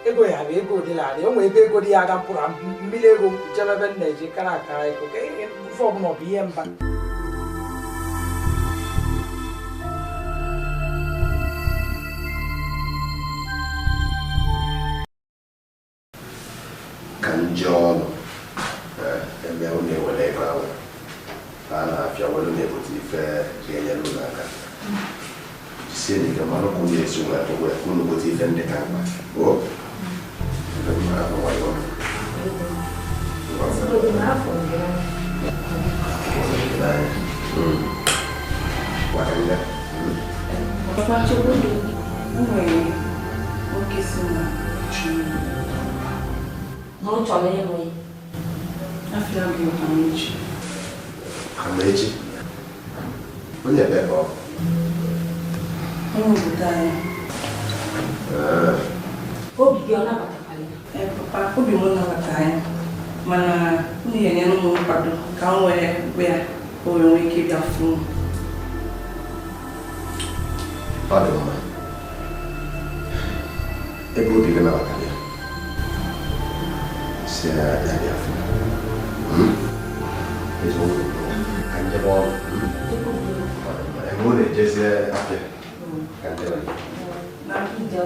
Speaker 7: ego ya bụ ego dịlarị o nwere ebe ego dị ya aga mkpụrụ mmiri ego jebebe m na-eji kara akara ego ka ife ọbụla ọ bụ ihe mba
Speaker 9: ka nje ọnụ ebe ọ na-ewere ego ahụ a na-afịa were na-ebute ife ga-enyere ụlọ aka jisie na ike mara kwụ na-esi nwe atụgwe unu bute ife ndị ka mkpa bụ
Speaker 3: Não chama ele mãe.
Speaker 4: Afinal de Amaechi.
Speaker 9: Amaechi? Onde é Bebo?
Speaker 4: Vamos botar
Speaker 3: Obi gị ọ nabatakwara ya?
Speaker 4: Papa, obi m nabata ya. mana ni yenye no mo pado kan we o we ke bia fu
Speaker 9: pardon ma ebo di kana wakale se ya bia fu eso kanje bo ebo de jese ape kanje ba na kinja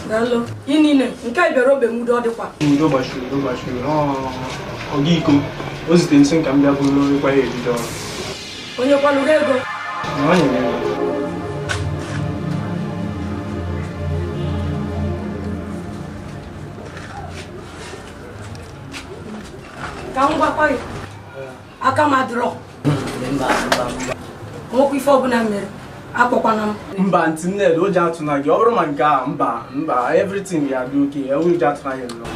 Speaker 3: Dalo, ini ne, nke ibero be mudo dikwa.
Speaker 19: Mudo bashu. Ogiko, ozite nsi nka mbia bulu ikwa he bido.
Speaker 3: Onye kwalu ego.
Speaker 19: Na onye ne.
Speaker 3: Ka ngwa kwa aka madro.
Speaker 16: Mba.
Speaker 3: Mo ku ifo obuna mere. Akpọkwana m.
Speaker 19: Mba ntị Nnedi o ji atụ na gị ọ bụrụ ma nke a mba everything ya dị oke ewu ji atụ na gị nnọọ.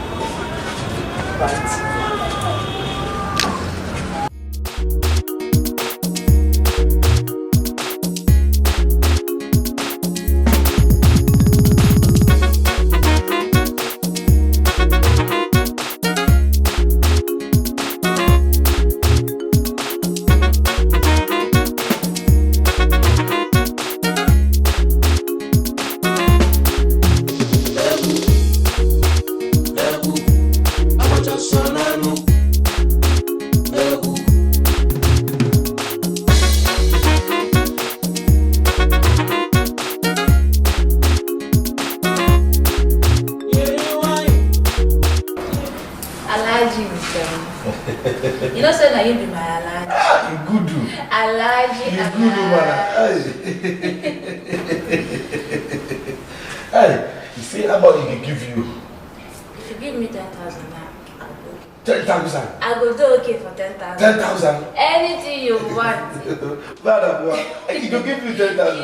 Speaker 5: You know, say that you be my Alaji.
Speaker 1: You good do.
Speaker 5: Alaji.
Speaker 1: You good do, man. Hey, you see how much he can give you?
Speaker 5: If you give me 10,000 now, I'll go.
Speaker 1: 10,000.
Speaker 5: I will do okay for 10,000.
Speaker 1: 10,000.
Speaker 5: Anything you want.
Speaker 1: Madam, he can give you 10,000.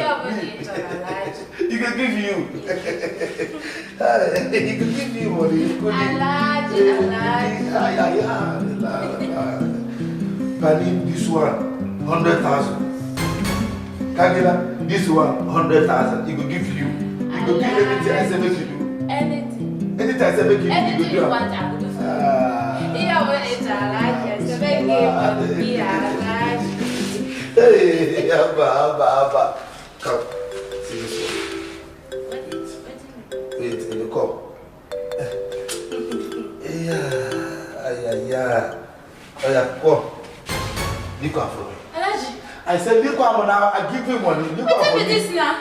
Speaker 1: He can give you. He can give you money.
Speaker 5: Alaji.
Speaker 1: Pani, this one, 100,000. Kagila, this one, 100,000. He could give you. He could give anything I say make you do.
Speaker 5: Anything.
Speaker 1: Anything I say make you do.
Speaker 5: Anything you want, I will do for you. Yeah, when it's Alaji, I say make you be Alaji.
Speaker 1: Hey, Abba. Come. See this one. Wait, in the cup. Yeah. Oh yeah, come. Liquor for me.
Speaker 5: Alaji.
Speaker 1: I said liquor now. I give you money. Liquor for me.
Speaker 5: This now?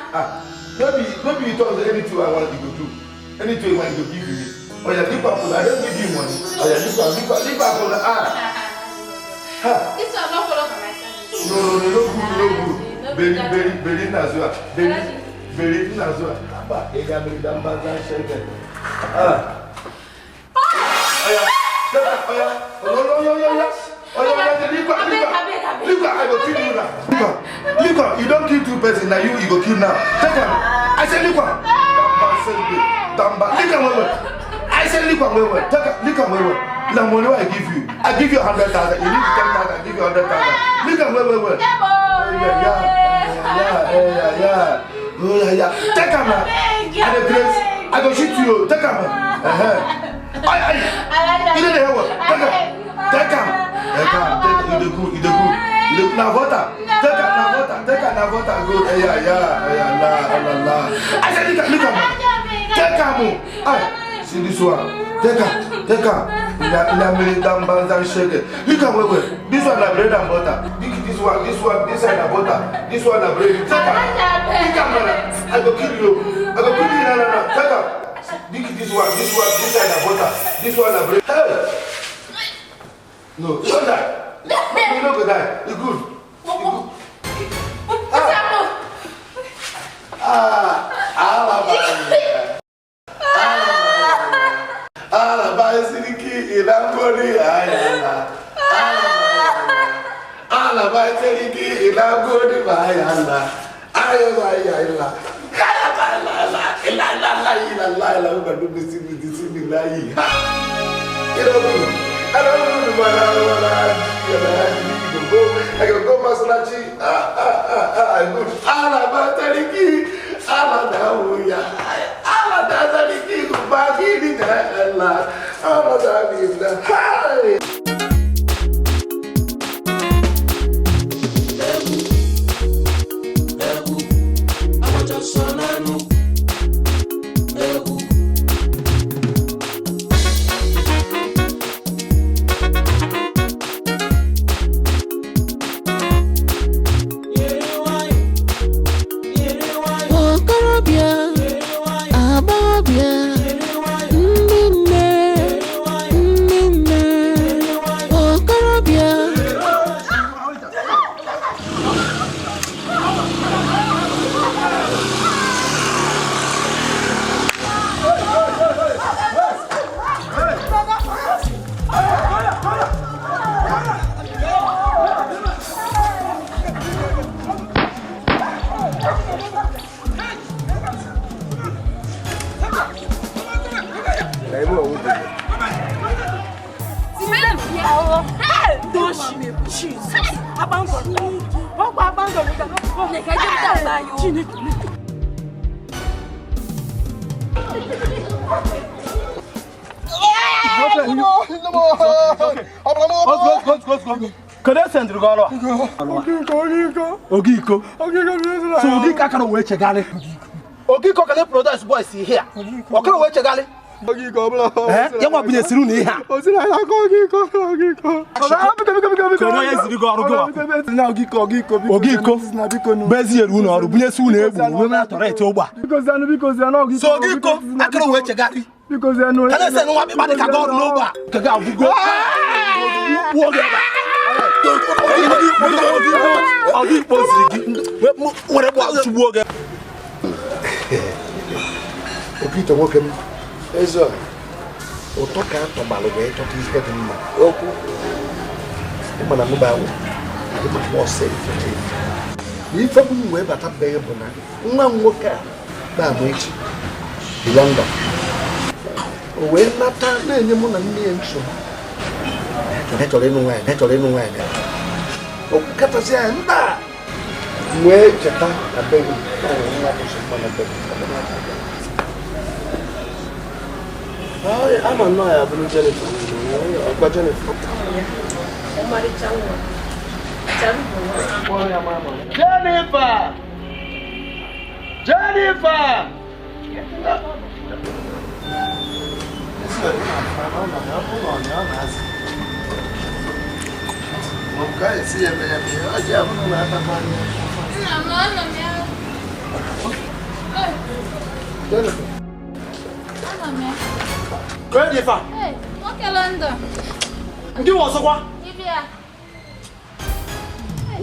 Speaker 1: Maybe you told me anything I want you to do. Anything you want to give me. Oh yeah, liquor for me. I don't give you money. Oh yeah, liquor for me.
Speaker 5: This one not follow for my son.
Speaker 1: No good. Very Nazua. Very Nazua. Abba, ega me damba zan shege. No, Liquor, I go kill you now. Liquor, you don't kill two persons, now you go kill now. Take him. I said Liquor. Damba, Liquor, wait. I said Liquor, wait. Take him, Liquor, wait. The money I give you 100,000. You need 10,000, I give you 100,000. Liquor, wait. Yeah. Take him now. I go shoot you. Take him. You didn't hear what? Take him. You the good. Look now, water. Take a water. Good. Yeah. I said, look at me. Take him. See this one. Take him. Look at wait. This one is bread and butter. This one, this side of butter. This one is bread. Take him. I go kill you. No. Take him. This one, this side of butter. This one is bread. Hey! No, don't die. You don't go die. You're good. Alabai Sidiki, Ilangoli, Ayala. Alabai Sidiki, Ilangoli, Ayala. Ayala.
Speaker 15: lie like we do this thing lie. You know, I don't know what I can go Masalachi. Good. Ala Batariki. Ala Dawuya. Ala Dazaliki. Bagini. Ala Dawuya. Hi.
Speaker 16: Ogiko. So Ogika can wait a galley. Ogiko can produce boys here. Or can wait a galley. Ogiko, you want to be a Siruni here. Ogiko, Bezzy, Runa, or Bunesu, women to write over. Because they're not so Ogiko, I can't wait a galley. Because they're not. I said, what can go over?
Speaker 15: Okito nwoke m eze ụtọ ka atọbalụ wee chọta ihe dị mma okwu ịmana mụba awụ dị maka ọsọ ife na ife bụ wee bata be bụ na nwa m nwoke a na-amụ echi dị London o wee nata na-enye mụ na nne ya nsogbu chọrọ ịnụ nwaanyị okwu kachasị ya mba wee cheta na be nwa nsogbu na be I'm not a Jennifer. Jennifer.
Speaker 16: Jennifer.
Speaker 5: Hey, walk London.
Speaker 16: Ndị ọzọkwa?
Speaker 5: Ibia.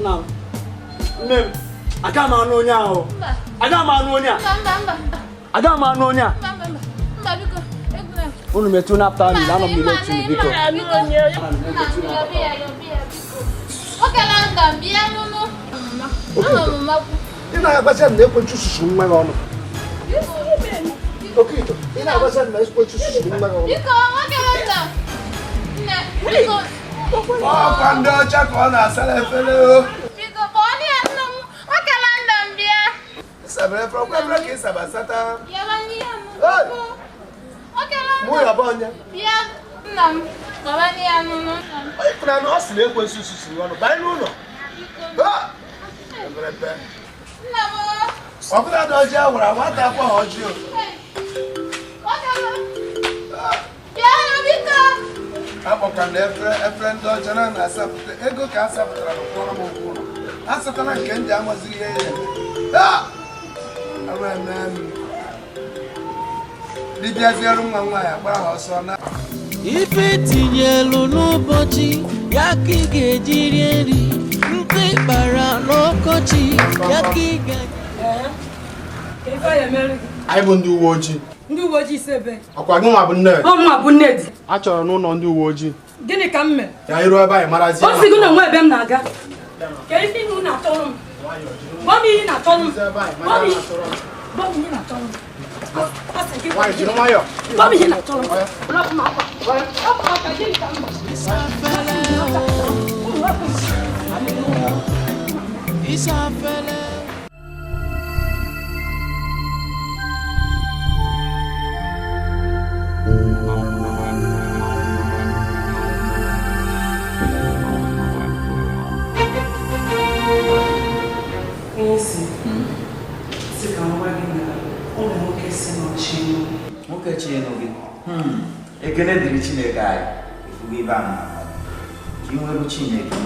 Speaker 16: Na. Nne, aga m anụ onye ahụ. Aga m anụ onye a.
Speaker 5: Mba.
Speaker 16: Aga m anụ onye a.
Speaker 5: Mba biko, egwu na.
Speaker 16: Unu metụ na after me, anọ m n'ile otu biko.
Speaker 5: Walk London, bịa nụnụ. Anọ m makwu.
Speaker 15: Ị na-agbacha m na-ekwenchu susu nwa gị ọnụ. Okito, ị na-agbacha m na-ekwenchu susu nwa gị ọnụ.
Speaker 5: Biko, walk London. Nne, biko.
Speaker 15: Ọkwa ndị ọcha ka ọ na-asara efere o.
Speaker 5: Biko, kpọọ ndị a nne m. Walk London bịa.
Speaker 15: Ịsabere efere ọkwa efere ka ịsaba sata.
Speaker 5: Yaba ndị a nụ. Walk London.
Speaker 15: Mụ yaba onye.
Speaker 5: Bịa, nna m. Kpọba ndị a nụnụ.
Speaker 15: Onye kwuru na ọ sị na-ekwensu susu ọnụ, banye n'ụlọ.
Speaker 5: Nna m.
Speaker 15: Ọbụla dị ọjị a gwara nwata akwa ha ọjị o. Akpọkwa na efere ndị ọjọọ na-asapụta ego ka a sapụtara n'ụkwụrụ m ụkwụ ụlọ. A satana nke ndị amazighị ihe ya. Arụ eme m. Dibịaziere nwa nwaanyị agbara ha ọsọ na.
Speaker 6: Ife tinyelu n'ụbọchị ya ka ị ga-eji rie nri. Nke kpara n'ọkọchị ya ka ị
Speaker 16: Anyị bụ ndị uwe ojii.
Speaker 3: Ndị uwe ojii sebe.
Speaker 16: Ọkwa gị nwa bụ nne.
Speaker 3: Ọ mụ bụ nne di.
Speaker 16: A chọrọ n'ụlọ ndị uwe ojii.
Speaker 3: Gịnị ka m mere?
Speaker 16: Ya iru ebe anyị marazie.
Speaker 3: O sigo na onwe ebe m na-aga. Ka ife ihu na-atọrọ m. Gwa m ihe na-atọrọ m. Gwa m ihe na-atọrọ m.
Speaker 10: Why you know why?
Speaker 3: Come here now, tell me. Block my papa. Papa, get come.
Speaker 6: It's a fella.
Speaker 16: Nwoke Chineke gị. Ekene dịrị Chineke anyị. Ifugo ibe ahụ. Inweru Chineke.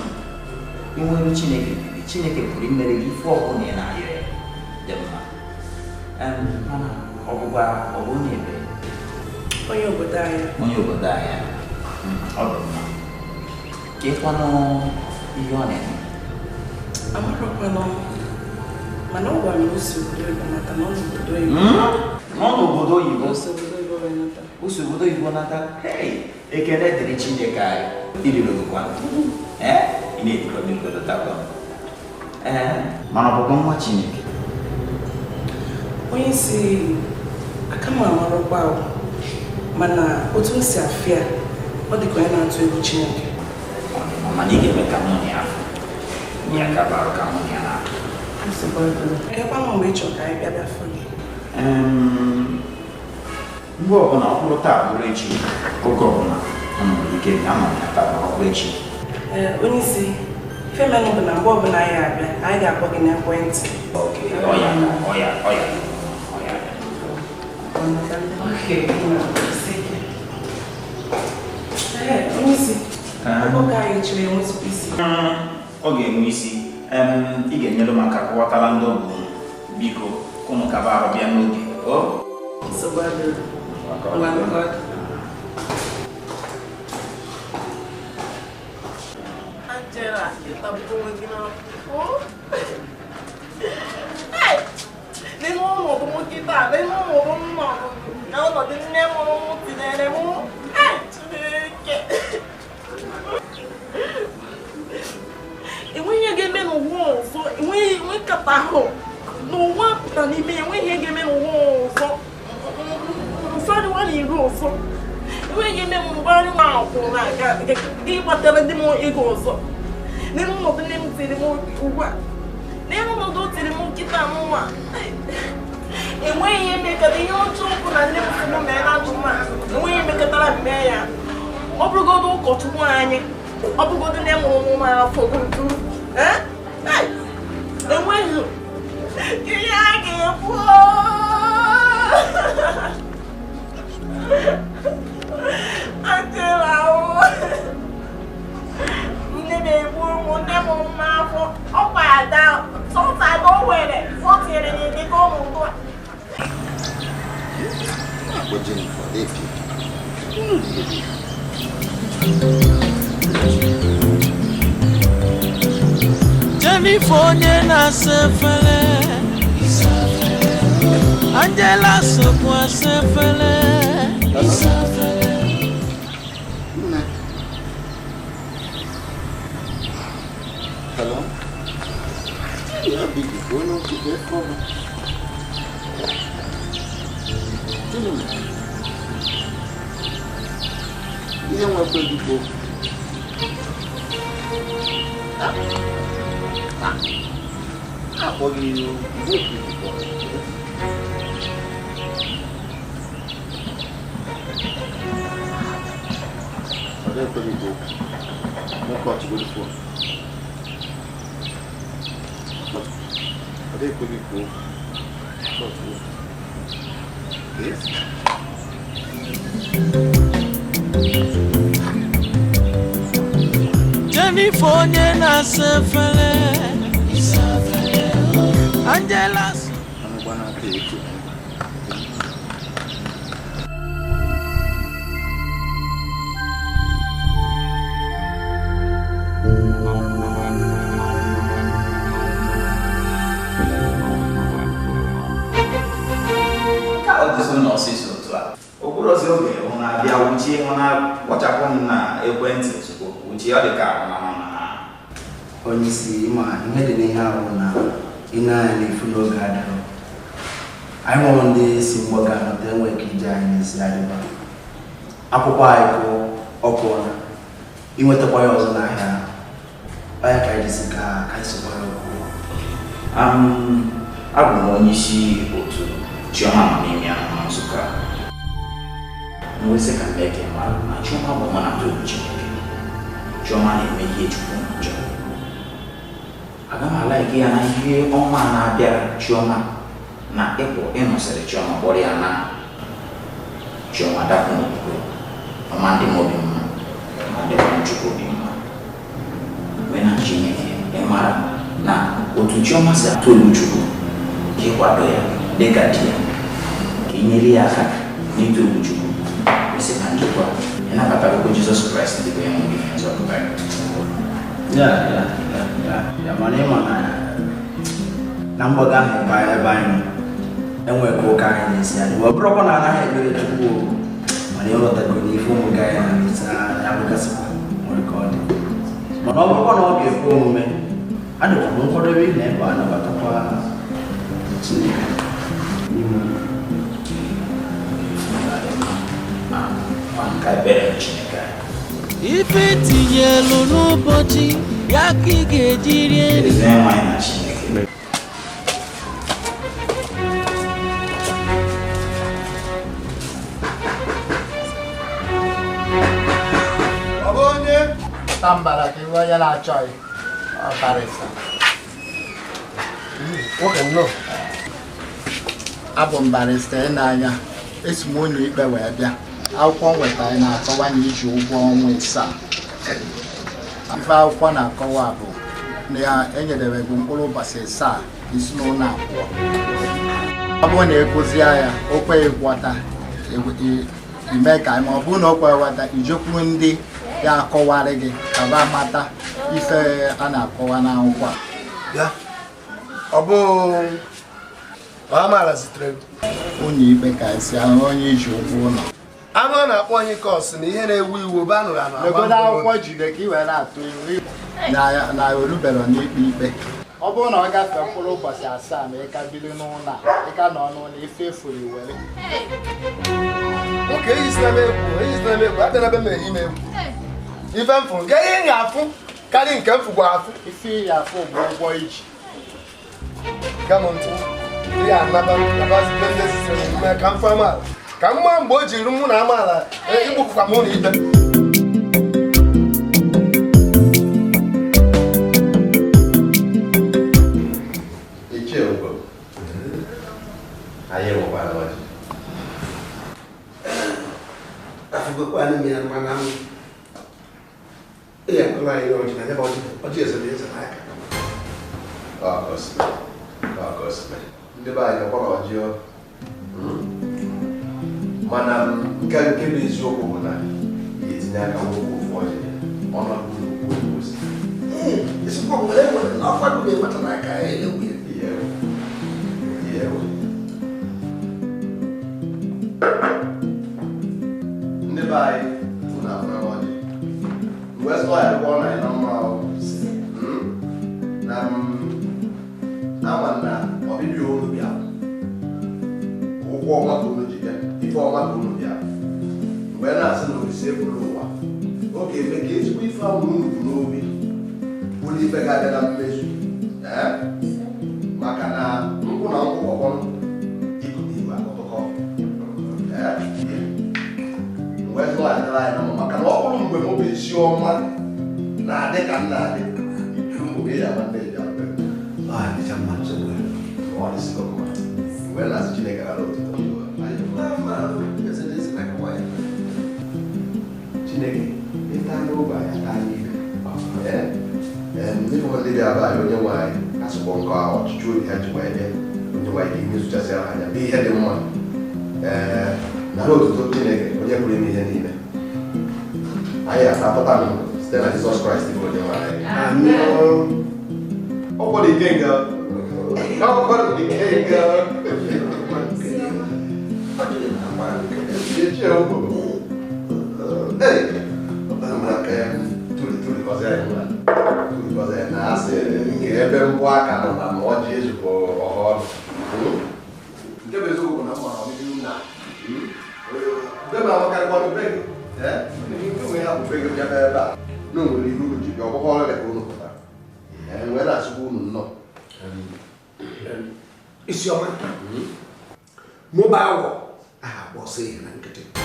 Speaker 16: Inweru Chineke. Chineke pụrụ imere gị ife ọbụla ị na-ayọ ya. Dị mma. Mana ọgbụgba ọ bụ onye ebe.
Speaker 4: Onye obodo anyị.
Speaker 16: Onye obodo anyị. Ọ dị mma. Ka ịkwanụ ihe ọ na-eme.
Speaker 4: Amarọkwanụ. Mana ọ gwara m osi obodo oyibo nata n'ọnọdụ oyibo.
Speaker 16: N'ọnọdụ oyibo?
Speaker 4: Osi
Speaker 16: obodo oyibo nata. Ekene dịrị Chineke anyị. Irilogokwa. Ị na-edikọ n'ikodo takwa. Mana ọ bụkwa nwa Chineke.
Speaker 4: Onye isi aka m amarọkwa ahụ. Mana otu m si afịa ọ dịka onye na-atụ egwu Chineke.
Speaker 16: Mana ị ga-eme ka mụ na ya afọ. Ya kabarụ ka mụ na ya na-afọ.
Speaker 4: Ekwa m mgbe ị chọrọ ka anyị bịa fụ gị.
Speaker 16: Mgbe ọbụla ọ bụrụ taa bụrụ echi, oge ọbụla ọ nwere ike ama m ya taa ọ bụrụ echi.
Speaker 4: Onye isi femenụ bụ na mgbe ọbụla anyị abịa anyị ga-akpọ gị n'ekwentị. Onye isi oge anyị chịrị enwezikwa isi.
Speaker 16: Ọ ga-enwe isi. Ị ga-enyere m aka kọwatara ndị ọgụ biko ụnụ kaba arụ bịa n'oge.
Speaker 8: Angela, n'ime ọnọdụ m kịta, n'ime ọnọdụ m nọ n'ọnọdụ nne mụrụ m tinyere m Chineke. Enweghị ihe ga-eme n'ụwa ọzọ, enweghị nkata ahụ n'ụwa pụta n'ime enweghị ihe ga-eme n'ụwa ọzọ. Ụfọdụ nwa na-eru ọzọ. Enweghị ga-eme m mgbe anyị na-akwụ na ịgbatara ndị m ego ọzọ. N'ime ọnọdụ nne m tiri m ugbu a. N'ime ọnọdụ o tiri m nkịta m nwa. Enweghị ihe mekọtara ihe ọjọọ bụ na nne m si m mee na ndụ m a. Enweghị ihe mekọtara m mee ya. Ọ bụrụgodo ụkọchukwu anyị. Ọ bụgodo nne mụrụ m afọ uju. Enweghị ihe a ga-ekwu. Angela ahụ. Nne na-egbu ụmụ nne mụrụ m afọ. Ọ kwa ada sọta ada o were o tinyere n'ịdị ka ụmụ ndụ a.
Speaker 6: Jennifer onye na-asa efere, Angela sokwa asa efere.
Speaker 1: Hello? Yeah, big one of the best cover. You don't want to go. What do you do? I don't really go. Not much to go for. I don't really go. Not good. Yes?
Speaker 6: Jennifer onye na-asa efere, Angela.
Speaker 1: I'm going to take it.
Speaker 16: Okporozi oge hụ na-abịa wuchie hụ na kpọchapụ m na ekwentị ozugbo wuchie ọ dị ka ahụ na
Speaker 20: onye isi ma ihe dị n'ihe ahụ na ị na-anya n'ifu n'oge adịghị
Speaker 16: anyị nwere ndị si mgbaga nọta enwe ka ije anyị n'isi adịba akwụkwọ anyị kụ ọkụ ọna inwetakwa ya ọzọ n'ahịa onye ka anyị jisi ka anyị sokwa ya ọkụ.
Speaker 20: Abụ m onye isi otu Chioma nọ n'ime ya na nzukọ nwesị ka mbeke mara na Chioma bụ nwa na tobu Chineke. Chioma na-eme ihe Chukwu njọ. Aga m ala ike ya na ihe ọnwa na-abịara Chioma na ịnụsịrị Chioma kpọrọ ya na Chioma dapụ n'okwukwe ọma ndị m obi mma ma ndị ọrụ Chukwu obi mma wee na Chineke ịmara na otu Chioma si atụ olu Chukwu ka ịkwado ya dịka di ya ka ị nyere ya aka n'ito olu Chukwu esi na njikwa ịnabata akwụkwọ Jizọs Kraịst dịka onye nwe ihe nzọpụta
Speaker 16: ya mana ịma na mgbaga ahụ ebe anyị enwe ka ụka anyị na-esi adị ọ bụrụkwa na anaghị ekpere Chukwu mana ịghọtago n'ife ụmụ gị anyị na-esi ya bụgasịkwa nwere ka ọ dị mana ọ bụrụkwa na ọ ga-ekwe omume adịkwa m nkwadobe na ebe a nabatakwa Chineke
Speaker 6: ife tinyelu n'ụbọchị ya ka ị ga-eji rie nri.
Speaker 15: Ọ bụ onye tambara ka iwe onye na-achọghị ọkarịsa nwoke nnọọ abụ m barịsta ịnanya esi m ụlọ ikpe wee bịa akwụkwọ nwetara na-akọwa na iji ụgwọ ọnwa 7 ife akwụkwọ na-akọwa bụ na ya enyedere gị mkpụrụ ụbọchị 7 isi n'ụlọ abụọ ọ bụrụ na ekụzie ya okwe ịgwọta ime ka ma ọ bụrụ na okwe ịgwọta ijekwuru ndị ya akọwarị gị ka ba mata ife a na-akọwa n'akwụkwọ ọ bụ amaala zitere onye ikpe ka esi ahụ onye iji ụgwọ ụlọ anụ a na-akpọ onye kọs na ihe na-ewu iwu bụ anụrụ anụ legodo akwụkwọ jide ka i were na-atụ iwu na olubero n'ikpe ikpe ọ bụrụ na ọ gafee mkpụrụ ụbọchị 7 ma ị ka biri n'ụlọ a ị ka nọ n'ụlọ ife efuru iwere oke eyizina m egwu abịa na be m ehi m egwu ife mfụ nke ihe ị ga-afụ karị nke mfụ bụ afụ ife ị ga-afụ bụ ụgwọ iji gama ntụ ya nabazite ndị sitere n'ime ka mfe amaala ka mma mgbe o jiri mụ na amaala igbupụkwa m ụlọ ikpe
Speaker 9: ndị be anyị ọkwara ọjịọ mana nke bụ eziokwu bụ na ga-etinye aka nwoke ofu ọjị ọnọdụ n'okwu ozi ndị be anyị bụ na afọ ọjị mgbe sọ ya dịkwa ọ na mma na ama na ọbịbịa unu bịa ụgwọ ọma ka unu ji bịa ife ọma ka unu bịa mgbe na-asị na Olise eburu ụwa oge eme ka ezigbo ife ahụ unu bụ n'obi bụrụ ife ga-abịa na mmezu maka na nkwụ na nkwụ ọgbọ ikute igwe akụtụkọ mgbe zụọ adịla anyị na maka na ọ bụrụ mgbe m bụ ezi ọma na-adị ka m na-adị mgbe ya nwanne ya mgbe na-asị Chineke gara ụtụtụ Chineke ịta n'oge anyị ata n'ihe ndị bụ ndị bịaba anyị onye nwe anyị asụkpọ nkọ ọchịchị obi ha jikwa ebe onye nwe anyị ga-emezuchasịra anya bụ ihe dị mma nara ụtụtụ Chineke onye pụrụ ime ihe niile anyị ga-atapụta site na Jizọs Kraịst bụ onye nwe anyị ọkwọ dị ike nga ebe mbụ aka nọ na ọjị ezukọ ọhụrụ nke bụ Dema makan kuat beg, ini tu mereka beg kerja berapa? Nunggu di dulu juga, apa kalau ada kuno kita? Mereka suku no.
Speaker 15: Isi apa? Mau bawa? Bos ini nanti kita.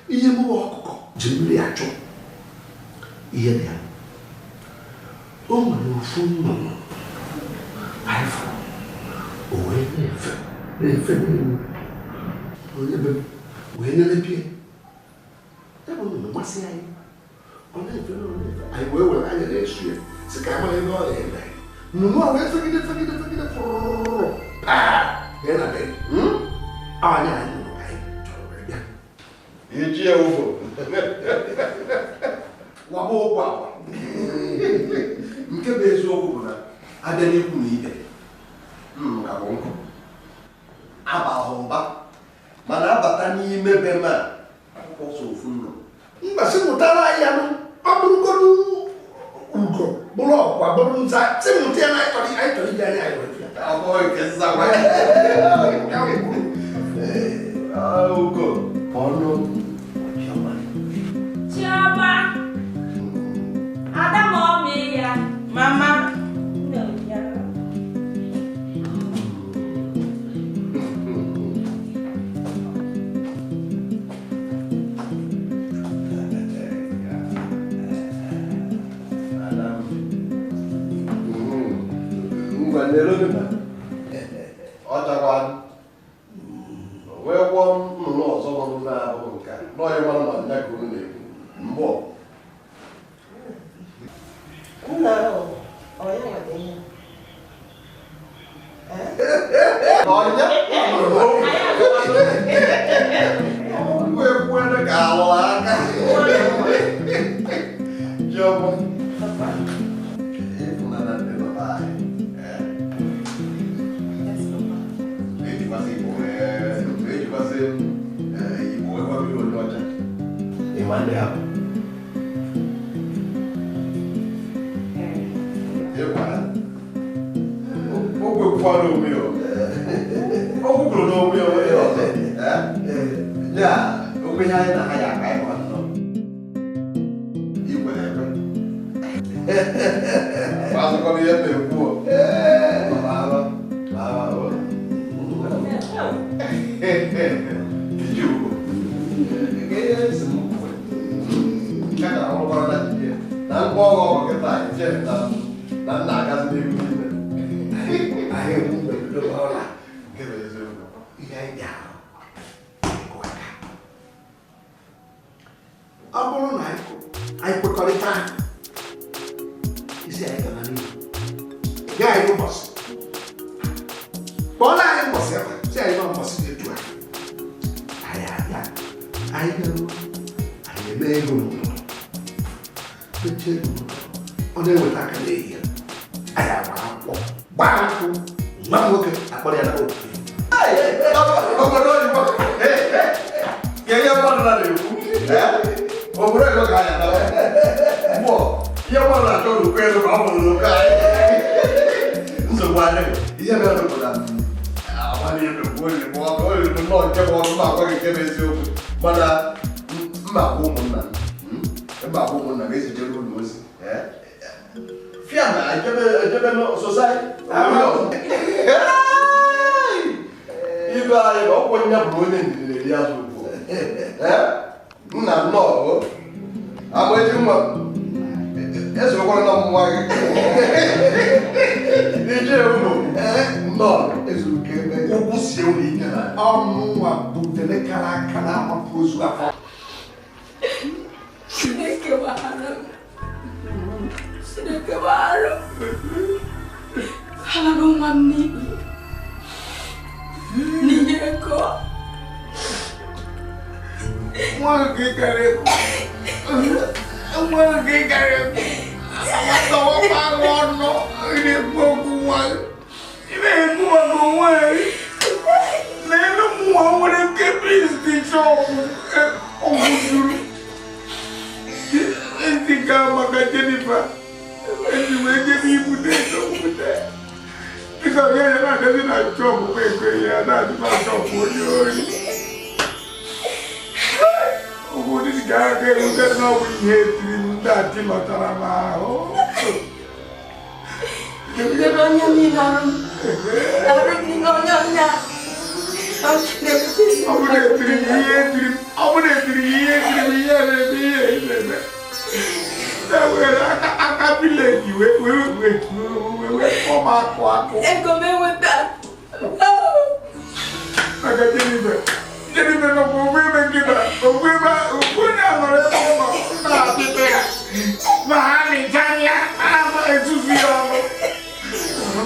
Speaker 15: Iya mau bawa kok? Jadi aco. Iya dia. Menufung iPhone. Wena lebih. Tapi masih aja. Ayo wewe aja deh sih. Sekarang lagi nol ya. Nunggu awal sakit. Enak deh. Awalnya aja nunggu kayak.
Speaker 9: Iya cia ubo.
Speaker 15: Wabo apa? Mungkin besok aku pernah ada ni pun ide.
Speaker 9: Kamu. Apa homba? Mana batani mebema? Aku sofun lo.
Speaker 15: Masih mutara ya no. Abang kono ugo. Bolo, abang sa. Si mutia na ito di jani ayo.
Speaker 9: Ako kesah wa. Ugo. Ono.
Speaker 3: Chioma. Ada mommy ya. Mama.
Speaker 9: Bandero ni ba? Otakan. Wewon no so mo na o ka. No ye mama na ku ni. Mbo.
Speaker 17: No. Oh, ya nggak tahu.
Speaker 9: Konya. Gue punya kalah kan. Coba.
Speaker 15: Mande hapo.
Speaker 9: Ogo kwano umio. Ogo kulo umio yo. Ya, ogo nya na haya kai kwa no. Iwe ebe. Bazo ko ni ebe ku. Baba. Kijugo. Yes, Kaka orang orang dia, dan bawa kita je dan naga sendiri ni. Ayo kita bawa, kita betul. Iya. Apa lu naik? Ayo perkalikan. Isi ayo kan ni. Ya ayo bos. Bola ayo bos ya. Saya ayo bos dia tu. Ayah. Ayo. Ayo nego. Kecil, orang yang tak kaya, ayah apa, bangku, mamu ke, apa dia nak buat? Apa dia buat? Kaya apa nak dia buat? Apa dia kaya nak buat? Ia mana tu kaya tu apa tu kaya? Sebenarnya, ia nak buat apa dia buat? Apa dia nak jawab apa yang dia mana mahu mana? Babu mo na gesi jelo lusi fiama ajebe no society awo iba ko nya bro ne ni ya so na no amo ejuma eso ko na mo wa ni je uno no eso ke o busi o ni na amu wa bu de kala ma pozu afa
Speaker 3: Sudah kebaru. Kalau kau mami, ni aku.
Speaker 15: Mau kekare, tahu apa no? Ini bukan, Neno mau orang kebis di shop, Tika maka Jennifer, jadi ibu deh. Kita ya ada di nak coba ya ada di nak coba
Speaker 10: ga-ewute n'ọbụ ihe etiri m ndị adị lọtara m ahụ.
Speaker 3: Ebe onye niile ọrụ m niile onye ọnya. Ọ
Speaker 10: bụrụ etiri m ihe etiri m ihe na-eme ihe na-eme. Ewere aka vileji wee kpọm akụ.
Speaker 3: Ego m enweta.
Speaker 10: Maka Jennifer nọ bụ ogbe ebe nkịta, ogbe onye anọrọ ebe ọ nọ na-apịta ya. Ma ha na-eje anya, ha ezuzu ya ọnụ.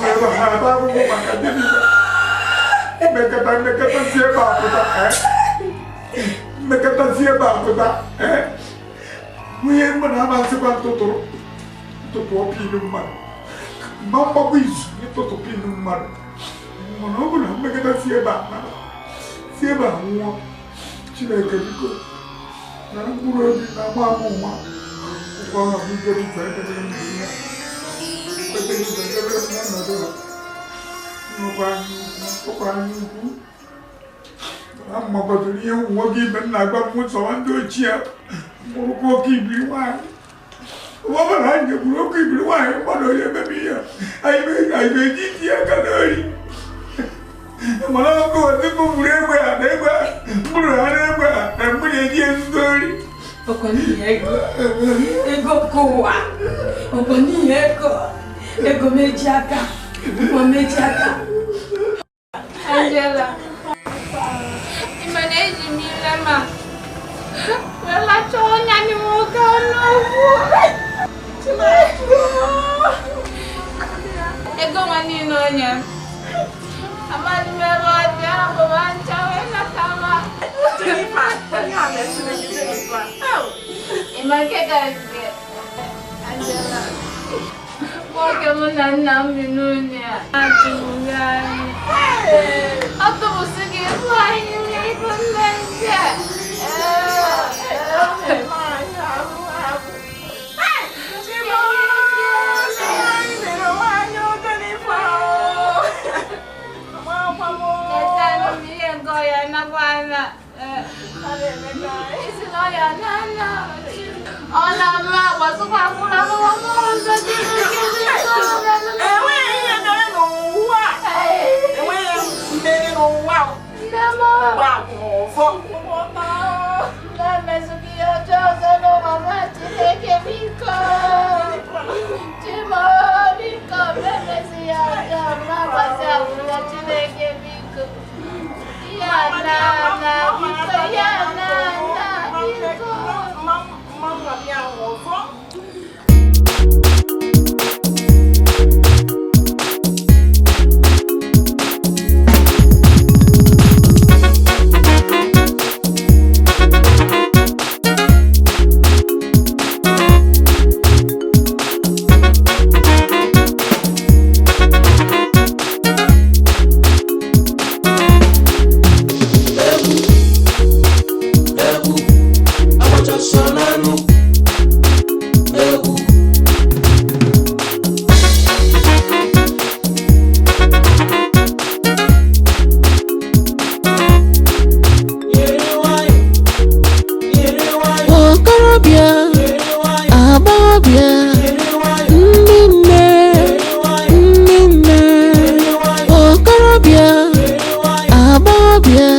Speaker 10: Ebe ha aba akwụkwọ maka Jennifer. Mmekọta si ebe a pụta. Mmekọta si ebe a pụta. Nwunye mmadụ amasịkwa ntụtụrụ ọpịnụ mmadụ. Mma mgbagbo izu ịtụtụ pịnụ mmadụ. Mana ọ bụ na mmekọta si ebe a nwụọ. Chineke biko na mkpụrụ obi na agba ama ụma ụkwụ ọnụ ọbụgo dịkwa edebere m ya. Kwetara ibe edebere m n'ọnọdụ ha. Nnukwu anyị ukwu. Na mmagbadoro ihe nwoke ibe m na-agba m ụzọwa ndị ochie mụrụkwa oke ibiri nwaanyị. Ọ bụrụ anyị nyegburu oke ibiri nwaanyị mmadụ onye emebe ihe anyị ga-eji iti aka n'ori. Mana ọkụ ọdịbụ gburu egbe ha na egbe mkpụrụ ha na-egbe ha na mgbiri eji ezute ori.
Speaker 3: Ọkwa n'ihi ego kụwa. Ọkwa n'ihi ego meji aka. Ego meji aka.
Speaker 5: Angela, imana eji m ile ma welacha ọnya n'ime oge ọnụọgwụ. Ego nwa niile onye amadị m ebe ọ dị ahụ ma ncha wee nata ma. Ịma nke ga-ege Angela. Nwoke mụ na nna m bi n'ụlọ ya atụghị anyị. Ọ tụbụsị gị ịbụ anyị n'ego nne ndị a. Ihe nke ọya nakwana isi na ọya nana ọ na-ama agbasịkwa akwụrụ akwụkwọ mụrụ ụzọ dị
Speaker 8: enweghị ihe mere n'ụwa enweghị mmeri n'ụwa ọzọ
Speaker 5: na-emezughị ihe ọjọọ ọzọ n'ụwa Chineke biko Chimo biko memezi ya ọjọọ na-agbasi akwụrụ Chineke biko ya na biko ya na biko
Speaker 6: Yeah.